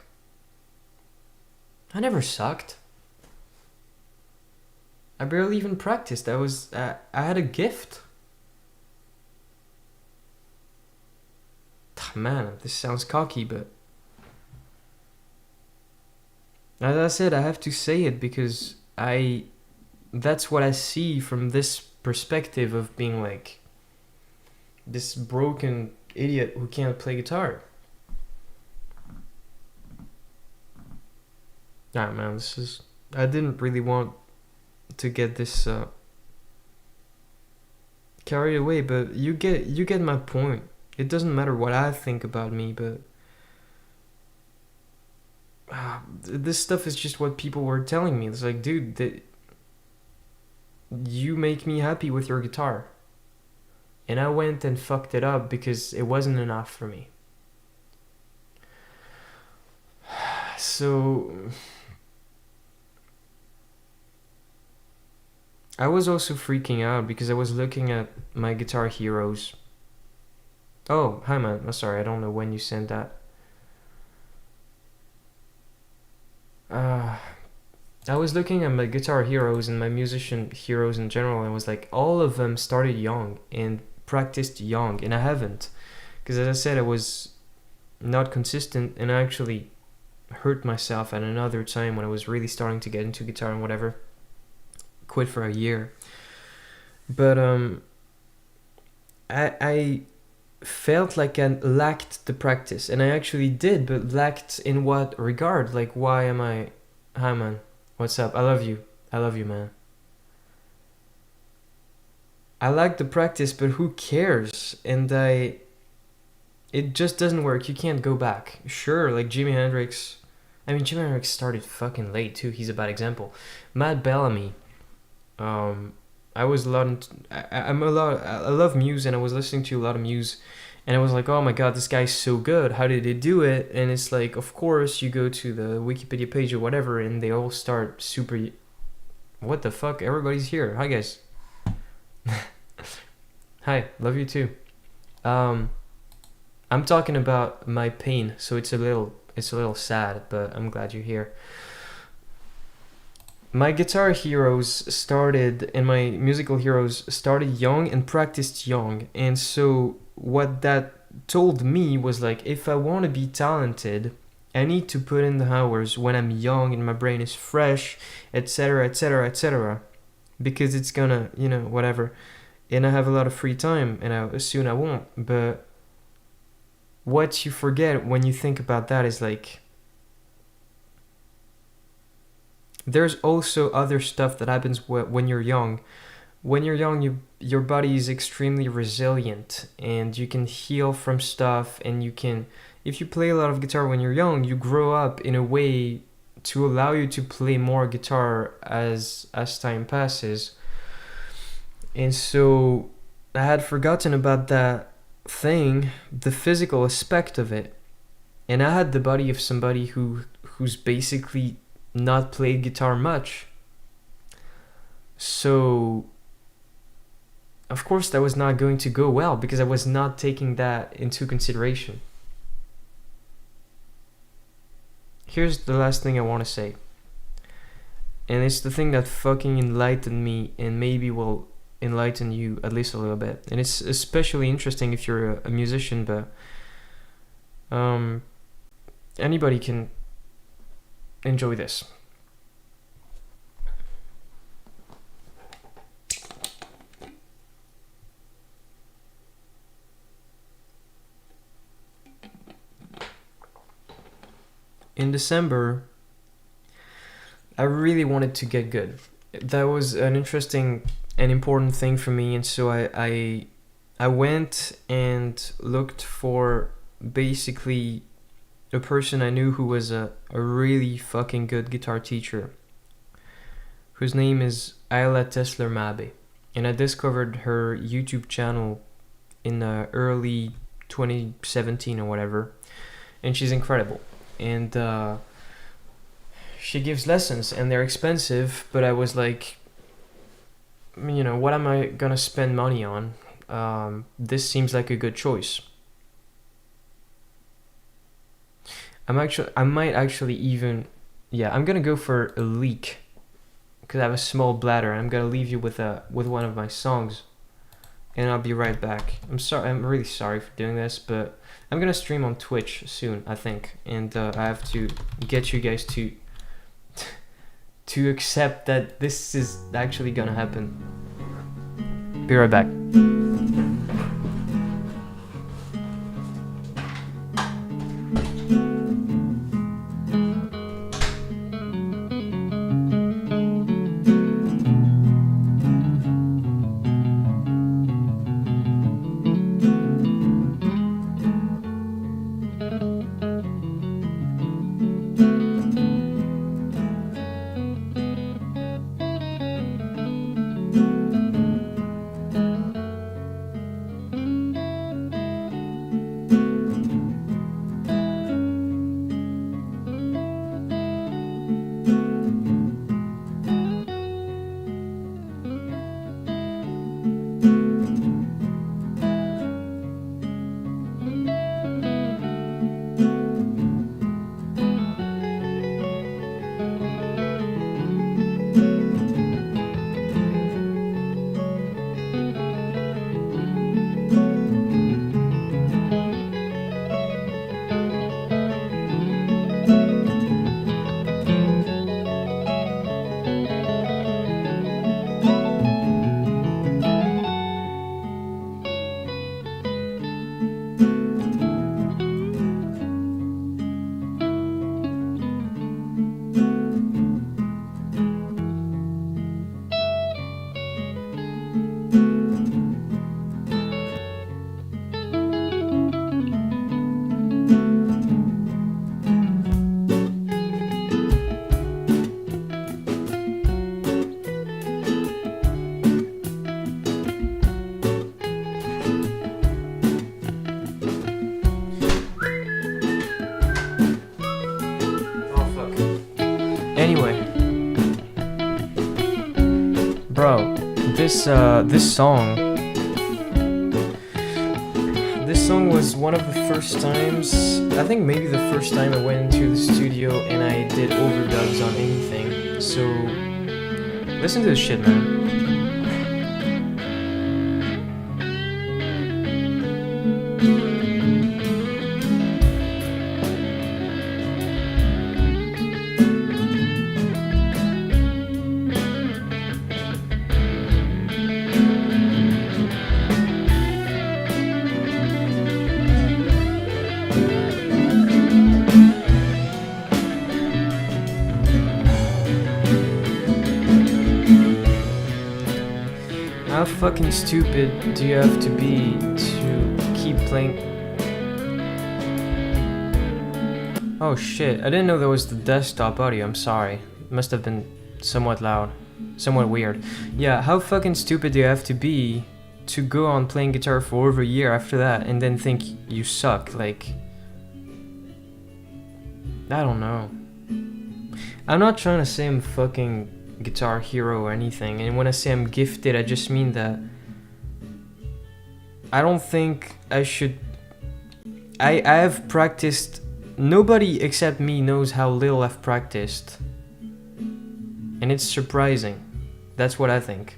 S1: I never sucked. I barely even practiced. I had a gift. Man, this sounds cocky, but as I said, I have to say it because that's what I see from this perspective of being like this broken idiot who can't play guitar. Ah, man, I didn't really want to get this carried away, but you get my point. It doesn't matter what I think about me, but this stuff is just what people were telling me. It's like, dude, you make me happy with your guitar. And I went and fucked it up because it wasn't enough for me. So I was also freaking out because I was looking at my guitar heroes. Oh, hi man. Oh, sorry, I don't know when you sent that. I was looking at my guitar heroes and my musician heroes in general, and I was like, all of them started young and practiced young, and I haven't. Because as I said, I was not consistent, and I actually hurt myself at another time when I was really starting to get into guitar and whatever. Quit for a year. But I felt like I lacked the practice, and I actually did, but lacked in what regard? Like, why am I... Hi man, what's up? I love you, man. I like the practice, but who cares? And it just doesn't work. You can't go back. Sure, like Jimi Hendrix. I mean, Jimi Hendrix started fucking late too. He's a bad example. Matt Bellamy. I was a lot into, I love Muse, and I was listening to a lot of Muse, and I was like, oh my god, this guy's so good. How did he do it? And it's like, of course, you go to the Wikipedia page or whatever, and they all start super... What the fuck? Everybody's here. Hi, guys. Hi, love you too. I'm talking about my pain, so it's a little sad, but I'm glad you're here. My guitar heroes started, and my musical heroes started young and practiced young, and so what that told me was like, if I want to be talented, I need to put in the hours when I'm young and my brain is fresh, etc, etc, etc, because it's gonna, you know, whatever, and I have a lot of free time, and soon I won't. But what you forget when you think about that is like, there's also other stuff that happens when you're young. When you're young, your body is extremely resilient, and you can heal from stuff, and you can, if you play a lot of guitar when you're young, you grow up in a way to allow you to play more guitar as time passes. And so I had forgotten about that thing, the physical aspect of it. And I had the body of somebody who's basically not played guitar much. So of course that was not going to go well because I was not taking that into consideration. Here's the last thing I want to say. And it's the thing that fucking enlightened me and maybe will enlighten you at least a little bit. And it's especially interesting if you're a musician, but anybody can enjoy this. In December, I really wanted to get good. That was an interesting and important thing for me, and so I went and looked for basically a person I knew who was a really fucking good guitar teacher, whose name is Ayla Mabe, and I discovered her YouTube channel in early 2017 or whatever, and she's incredible. And she gives lessons and they're expensive, but I was like, you know, what am I gonna spend money on? This seems like a good choice. I might actually even, yeah, I'm gonna go for a leak because I have a small bladder. I'm gonna leave you with one of my songs, and I'll be right back. I'm really sorry for doing this, but I'm gonna stream on Twitch soon, I think, and I have to get you guys to accept that this is actually gonna happen. Be right back. Anyway, bro, this song was one of the first times, I think maybe the first time I went into the studio and I did overdubs on anything. So listen to this shit, man. How fucking stupid do you have to be to keep playing? Oh shit, I didn't know there was the desktop audio, I'm sorry. It must have been somewhat loud, somewhat weird. Yeah, how fucking stupid do you have to be to go on playing guitar for over a year after that and then think you suck. Like, I don't know. I'm not trying to say I'm a fucking guitar hero or anything, and when I say I'm gifted, I just mean that I don't think I should. I have practiced. Nobody except me knows how little I've practiced, and it's surprising. That's what I think.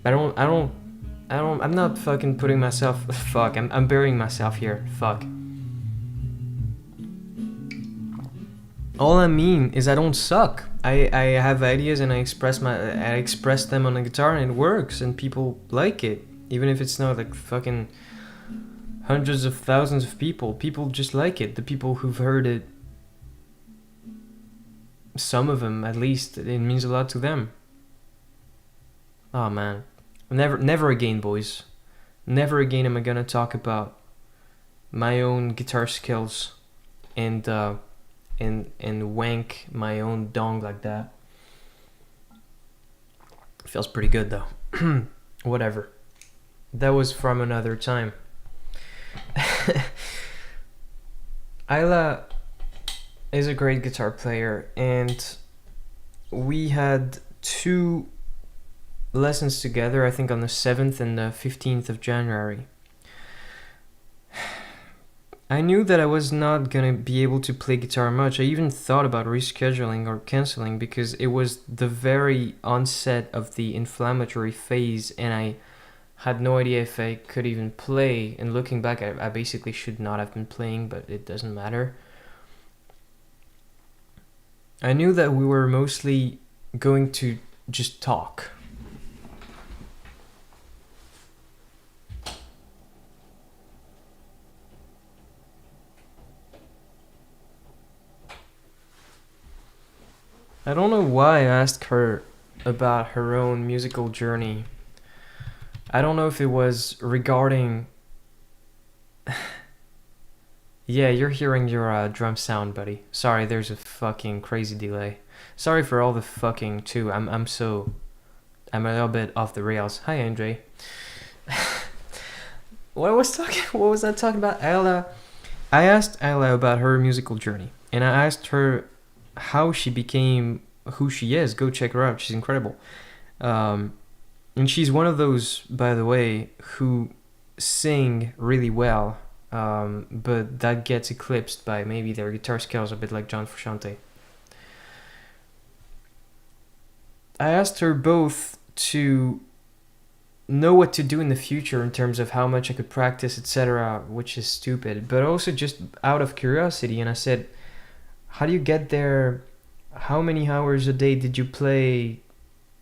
S1: I'm not fucking putting myself. Fuck. I'm burying myself here. Fuck. All I mean is I don't suck. I have ideas and I express them on the guitar and it works and people like it. Even if it's not like fucking hundreds of thousands of people. People just like it. The people who've heard it, some of them at least, it means a lot to them. Oh man. Never again, boys. Never again am I gonna talk about my own guitar skills and wank my own dong like that. Feels pretty good though. Whatever. That was from another time. Ayla is a great guitar player, and we had 2 lessons together, I think on the 7th and the 15th of January. I knew that I was not gonna be able to play guitar much. I even thought about rescheduling or canceling because it was the very onset of the inflammatory phase and I had no idea if I could even play. And looking back, I basically should not have been playing, but it doesn't matter. I knew that we were mostly going to just talk. I don't know why I asked her about her own musical journey. I don't know if it was regarding... Yeah, you're hearing your drum sound, buddy. Sorry, there's a fucking crazy delay. Sorry for all the fucking too. I'm a little bit off the rails. Hi, Andre. What was I talking about? Ayla. I asked Ayla about her musical journey, and I asked her how she became who she is. Go check her out. She's incredible. And she's one of those, by the way, who sing really well, but that gets eclipsed by maybe their guitar skills, a bit like John Frusciante. I asked her both to know what to do in the future in terms of how much I could practice, etc., which is stupid, but also just out of curiosity. And I said, how do you get there? How many hours a day did you play?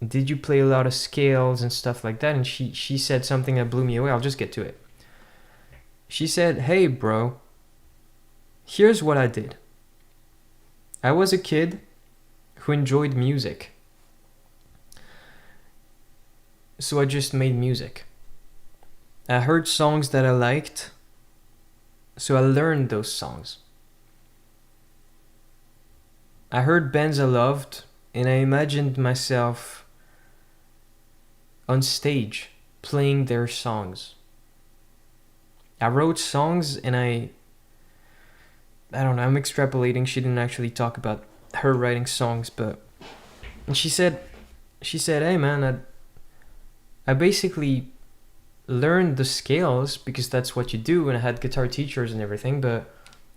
S1: Did you play a lot of scales and stuff like that? And she said something that blew me away. I'll just get to it. She said, hey bro, here's what I did. I was a kid who enjoyed music. So I just made music. I heard songs that I liked, so I learned those songs. I heard bands I loved, and I imagined myself on stage playing their songs. I wrote songs and I don't know, I'm extrapolating. She didn't actually talk about her writing songs, but and she said, hey man, I basically learned the scales because that's what you do, and I had guitar teachers and everything, but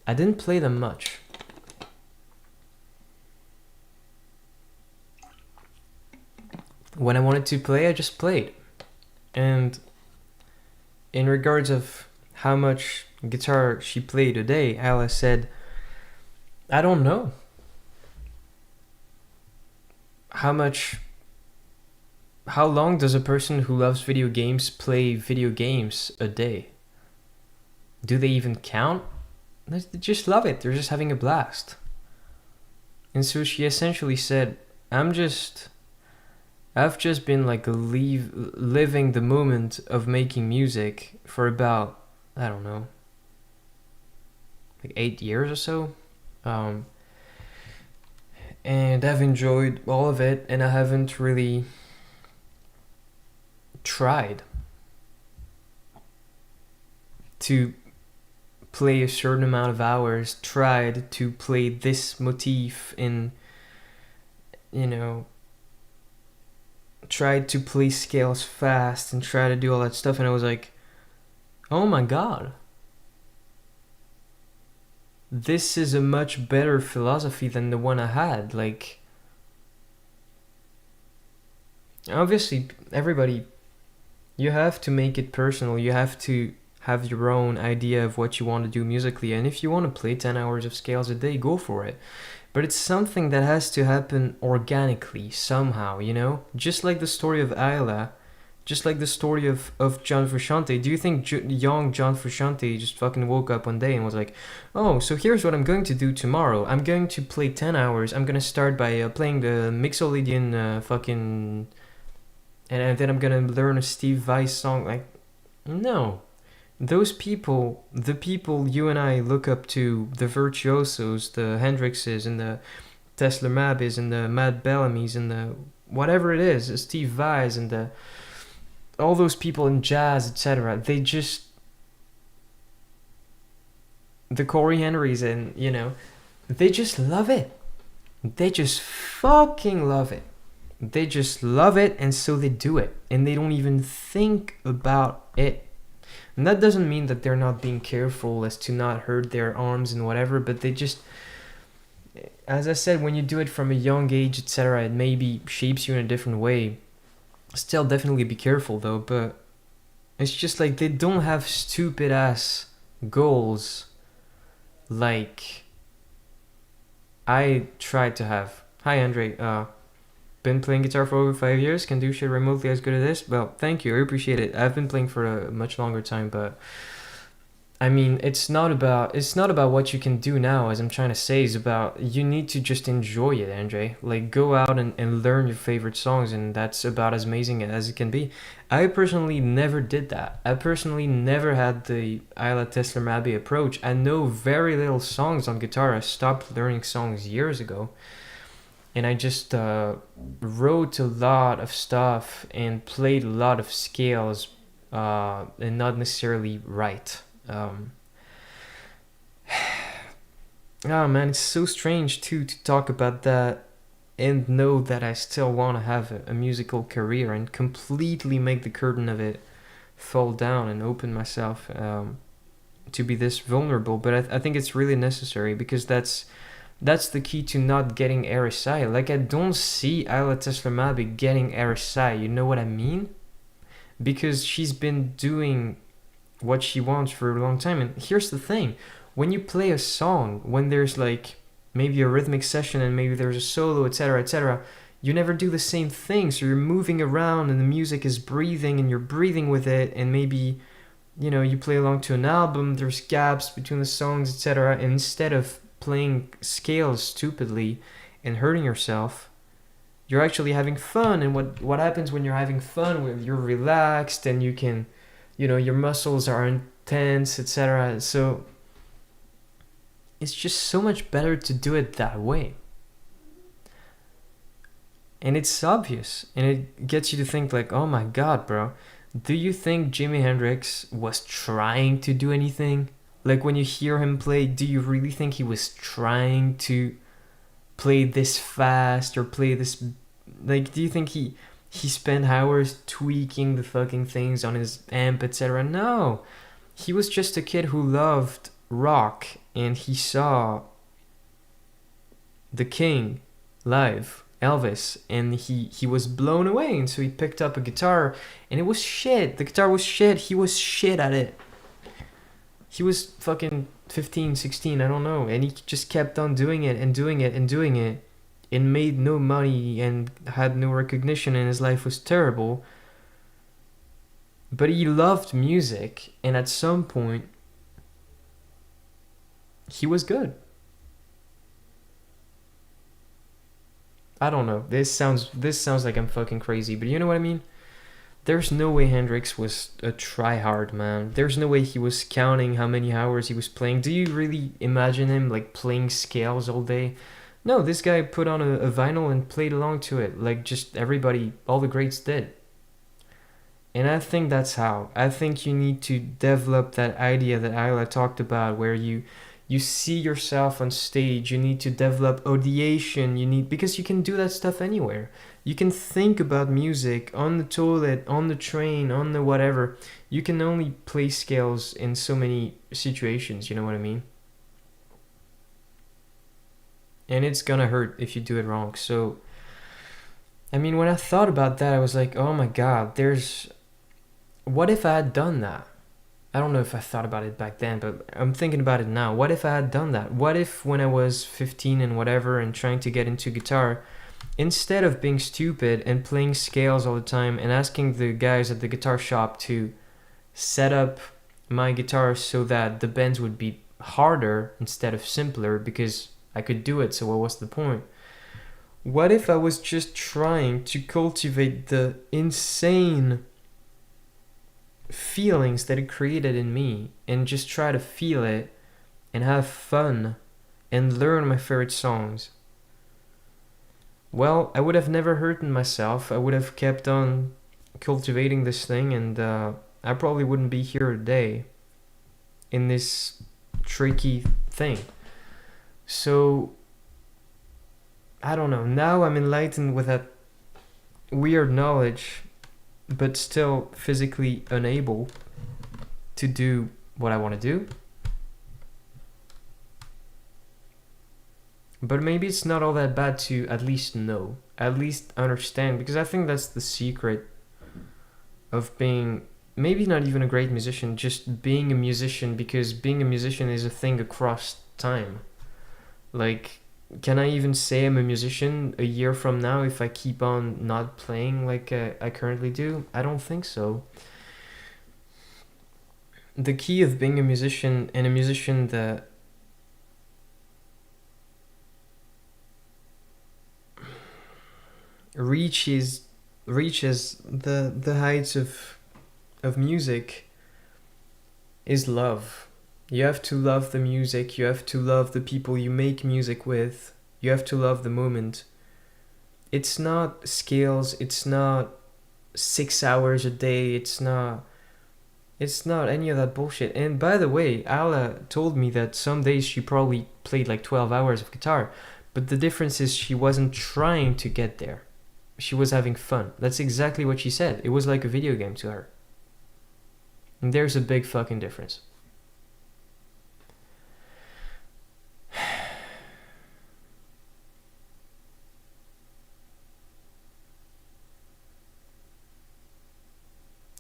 S1: I didn't play them much. When I wanted to play, I just played. And in regards of how much guitar she played a day, Ayla said, I don't know. How long does a person who loves video games play video games a day? Do they even count? They just love it. They're just having a blast. And so she essentially said, I've just been like living the moment of making music for about, I don't know, like 8 years or so. And I've enjoyed all of it, and I haven't really tried. to play a certain amount of hours, tried to play this motif in, you know, tried to play scales fast and try to do all that stuff, and I was like, oh my god, this is a much better philosophy than the one I had. Like, obviously, everybody, you have to make it personal. You have to have your own idea of what you want to do musically, and if you want to play 10 hours of scales a day, go for it. But it's something that has to happen organically somehow, you know? Just like the story of Ayla, just like the story of John Frusciante. Do you think young John Frusciante just fucking woke up one day and was like, oh, so here's what I'm going to do tomorrow. I'm going to play 10 hours. I'm going to start by playing the Mixolydian fucking... And then I'm going to learn a Steve Vai song. Like, no. Those people, the people you and I look up to, the virtuosos, the Hendrixes and the Tesla Mabis and the Matt Bellamy's and the whatever it is, the Steve Vai's and the all those people in jazz, etc. They just, the Corey Henrys and, you know, they just love it. They just fucking love it. They just love it, and so they do it, and they don't even think about it. And that doesn't mean that they're not being careful as to not hurt their arms and whatever, but they just, as I said, when you do it from a young age, etc., it maybe shapes you in a different way. Still, definitely be careful though, but it's just like they don't have stupid ass goals like I tried to have. Hi Andre, been playing guitar for over 5 years, can do shit remotely as good as this. Well, thank you, I appreciate it. I've been playing for a much longer time, but I mean, it's not about what you can do now, as I'm trying to say. It's about, you need to just enjoy it, Andre. Like, go out and learn your favorite songs, and that's about as amazing as it can be. I personally never did that. I personally never had the Ayla Tesla Mabi approach. I know very little songs on guitar. I stopped learning songs years ago. And I just wrote a lot of stuff and played a lot of scales and not necessarily right. Oh man, it's so strange too to talk about that and know that I still want to have a musical career and completely make the curtain of it fall down and open myself to be this vulnerable. But I think it's really necessary, because that's the key to not getting RSI. Like, I don't see Ayla Tesla Mabi getting RSI, you know what I mean? Because she's been doing what she wants for a long time. And here's the thing, when you play a song, when there's like maybe a rhythmic section and maybe there's a solo, etc., etc., you never do the same thing. So you're moving around and the music is breathing and you're breathing with it, and maybe, you know, you play along to an album, there's gaps between the songs, etc. And instead of playing scales stupidly and hurting yourself, you're actually having fun. And what happens when you're having fun, when you're relaxed and you can, you know, your muscles are intense, etc. So it's just so much better to do it that way. And it's obvious, and it gets you to think like, oh my god, bro, do you think Jimi Hendrix was trying to do anything? Like, when you hear him play, do you really think he was trying to play this fast or play this, like, do you think he spent hours tweaking the fucking things on his amp, etc.? No, he was just a kid who loved rock, and he saw the King live, Elvis, and he was blown away, and so he picked up a guitar, and it was shit. The guitar was shit. He was shit at it. He was fucking 15, 16, I don't know, and he just kept on doing it and doing it and doing it, and made no money and had no recognition, and his life was terrible. But he loved music, and at some point he was good. I don't know. This sounds like I'm fucking crazy, but you know what I mean? There's no way Hendrix was a tryhard, man. There's no way he was counting how many hours he was playing. Do you really imagine him like playing scales all day? No, this guy put on a vinyl and played along to it, like just everybody, all the greats did. And I think that's how. I think you need to develop that idea that Ayla talked about, where you see yourself on stage. You need to develop ideation. You need, because you can do that stuff anywhere. You can think about music on the toilet, on the train, on the whatever. You can only play scales in so many situations, you know what I mean? And it's gonna hurt if you do it wrong. So I mean, when I thought about that, I was like, oh my god, there's, what if I had done that? I don't know if I thought about it back then, but I'm thinking about it now. What if I had done that? What if when I was 15 and whatever and trying to get into guitar, instead of being stupid and playing scales all the time and asking the guys at the guitar shop to set up my guitar so that the bends would be harder instead of simpler, because I could do it, so what was the point? What if I was just trying to cultivate the insane feelings that it created in me and just try to feel it and have fun and learn my favorite songs? Well, I would have never hurt myself. I would have kept on cultivating this thing, and I probably wouldn't be here today in this tricky thing. So, I don't know. Now I'm enlightened with that weird knowledge, but still physically unable to do what I want to do. But maybe it's not all that bad to at least know, at least understand, because I think that's the secret of being maybe not even a great musician, just being a musician, because being a musician is a thing across time. Like, can I even say I'm a musician a year from now if I keep on not playing like I currently do? I don't think so. The key of being a musician, and a musician that reaches the heights of music, is love. You have to love the music, you have to love the people you make music with, you have to love the moment. It's not scales, it's not 6 hours a day, it's not any of that bullshit. And by the way, Ayla told me that some days she probably played like 12 hours of guitar, but the difference is she wasn't trying to get there. She was having fun. That's exactly what she said. It was like a video game to her. And there's a big fucking difference.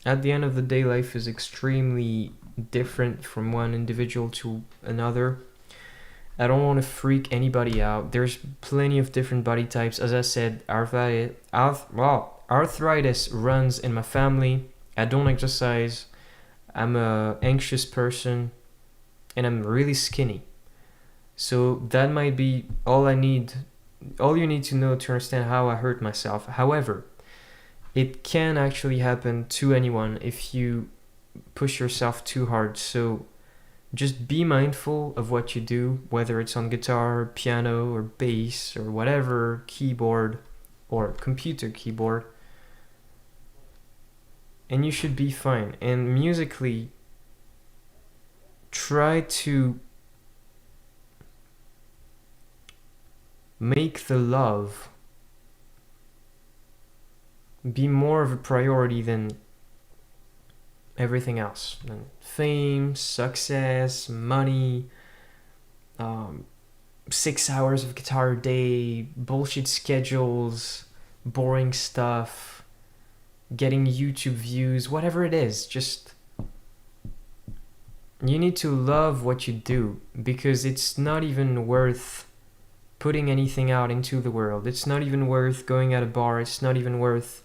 S1: At the end of the day, life is extremely different from one individual to another. I don't want to freak anybody out. There's plenty of different body types. As I said, arthritis runs in my family. I don't exercise. I'm a anxious person, and I'm really skinny. So that might be all I need. All you need to know to understand how I hurt myself. However, it can actually happen to anyone if you push yourself too hard. So just be mindful of what you do, whether it's on guitar, piano, or bass, or whatever, keyboard, or computer keyboard, and you should be fine. And musically, try to make the love be more of a priority than everything else. And fame, success, money, 6 hours of guitar a day, bullshit schedules, boring stuff, getting YouTube views, whatever it is. Just, you need to love what you do, because it's not even worth putting anything out into the world. It's not even worth going at a bar. It's not even worth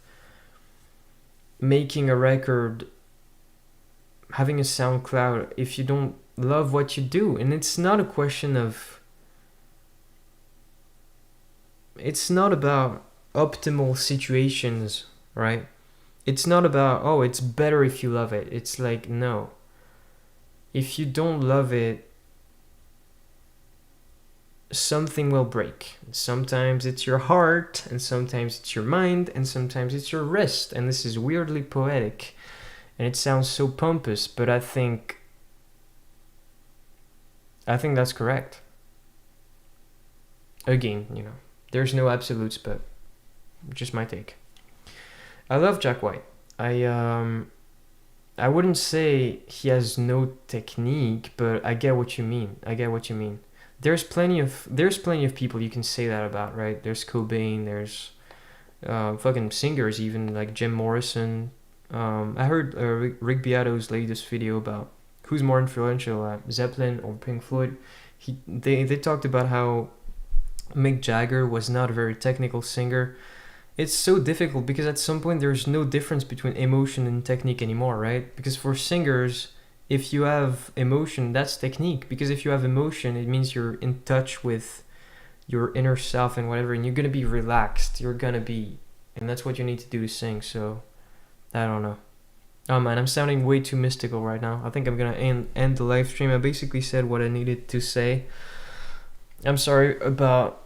S1: making a record, having a SoundCloud, if you don't love what you do. And it's not a question of, it's not about optimal situations, right? It's not about, oh, it's better if you love it. It's like, no. If you don't love it, something will break. Sometimes it's your heart, and sometimes it's your mind, and sometimes it's your wrist. And this is weirdly poetic, and it sounds so pompous, but I think that's correct. Again, there's no absolutes, but just my take. I love Jack White. I wouldn't say he has no technique, but I get what you mean. There's plenty of people you can say that about, right? There's Cobain, there's fucking singers even like Jim Morrison. I heard Rick Beato's latest video about who's more influential, Zeppelin or Pink Floyd. They talked about how Mick Jagger was not a very technical singer. It's so difficult because at some point there's no difference between emotion and technique anymore, right? Because for singers, if you have emotion, that's technique. Because if you have emotion, it means you're in touch with your inner self and whatever, and you're gonna be relaxed. And that's what you need to do to sing. So, I don't know. Oh man, I'm sounding way too mystical right now. I think I'm gonna end the live stream. I basically said what I needed to say. I'm sorry about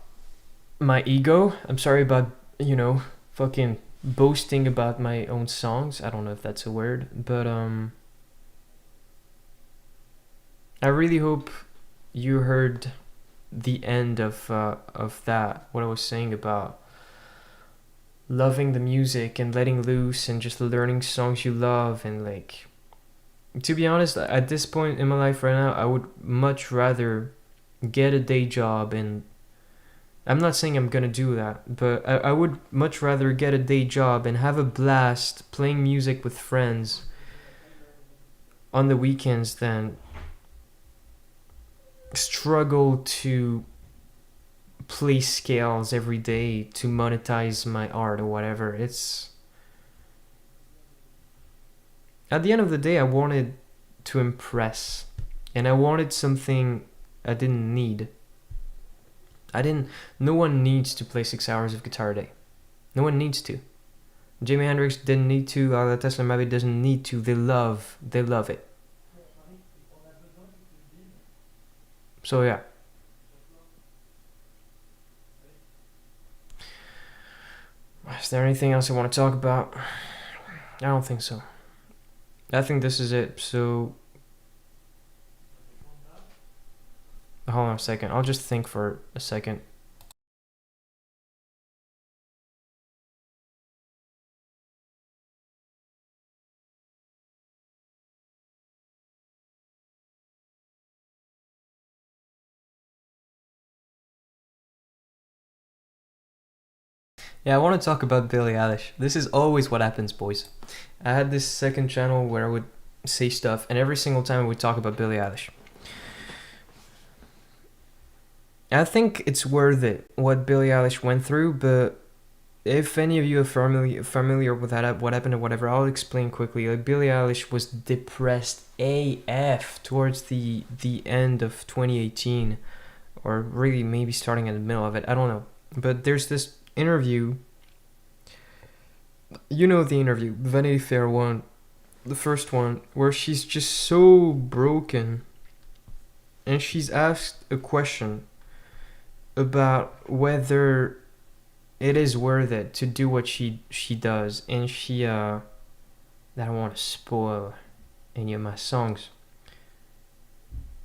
S1: my ego. I'm sorry about fucking boasting about my own songs. I don't know if that's a word, but I really hope you heard the end of that, what I was saying about loving the music and letting loose and just learning songs you love. And like, to be honest, at this point in my life right now, I would much rather get a day job. And I'm not saying I'm gonna do that, but I would much rather get a day job and have a blast playing music with friends on the weekends than struggle to play scales every day to monetize my art or whatever. It's at the end of the day, I wanted to impress, and I wanted something I didn't need. No one needs to play 6 hours of guitar a day. No one needs to. Jimi Hendrix didn't need to. Tesla maybe doesn't need to. They love it. So yeah. Is there anything else I want to talk about? I don't think so. I think this is it. So hold on a second. I'll just think for a second. Yeah, I want to talk about Billie Eilish. This is always what happens, boys. I had this second channel where I would say stuff, and every single time I would talk about Billie Eilish. I think it's worth it, what Billie Eilish went through, but if any of you are familiar with that, what happened or whatever, I'll explain quickly. Like, Billie Eilish was depressed AF towards the end of 2018, or really maybe starting in the middle of it. I don't know. But there's this interview. You know the interview, Vanity Fair one, the first one, where she's just so broken, and she's asked a question about whether it is worth it to do what she does, and she I don't want to spoil any of my songs.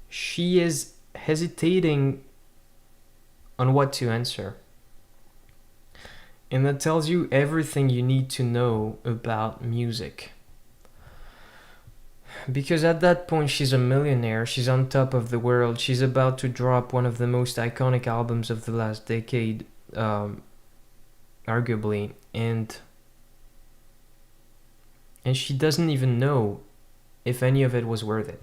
S1: She is hesitating on what to answer. And that tells you everything you need to know about music. Because at that point, she's a millionaire, she's on top of the world, she's about to drop one of the most iconic albums of the last decade, arguably, and she doesn't even know if any of it was worth it.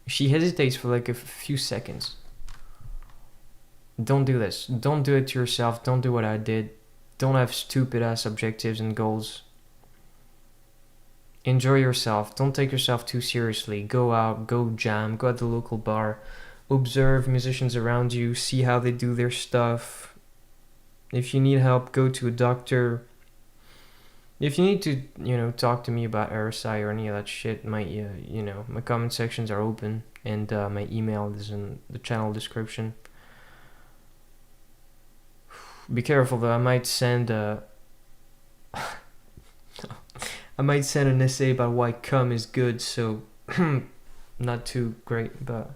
S1: She hesitates for like a few seconds. Don't do this. Don't do it to yourself. Don't do what I did. Don't have stupid ass objectives and goals. Enjoy yourself. Don't take yourself too seriously. Go out, go jam, go at the local bar. Observe musicians around you, see how they do their stuff. If you need help, go to a doctor. If you need to, talk to me about RSI or any of that shit, my comment sections are open, and my email is in the channel description. Be careful though. I might send an essay about why cum is good. So not too great, but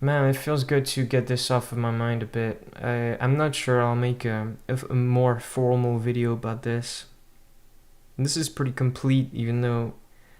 S1: man, it feels good to get this off of my mind a bit. I'm not sure I'll make a more formal video about this. This is pretty complete, even though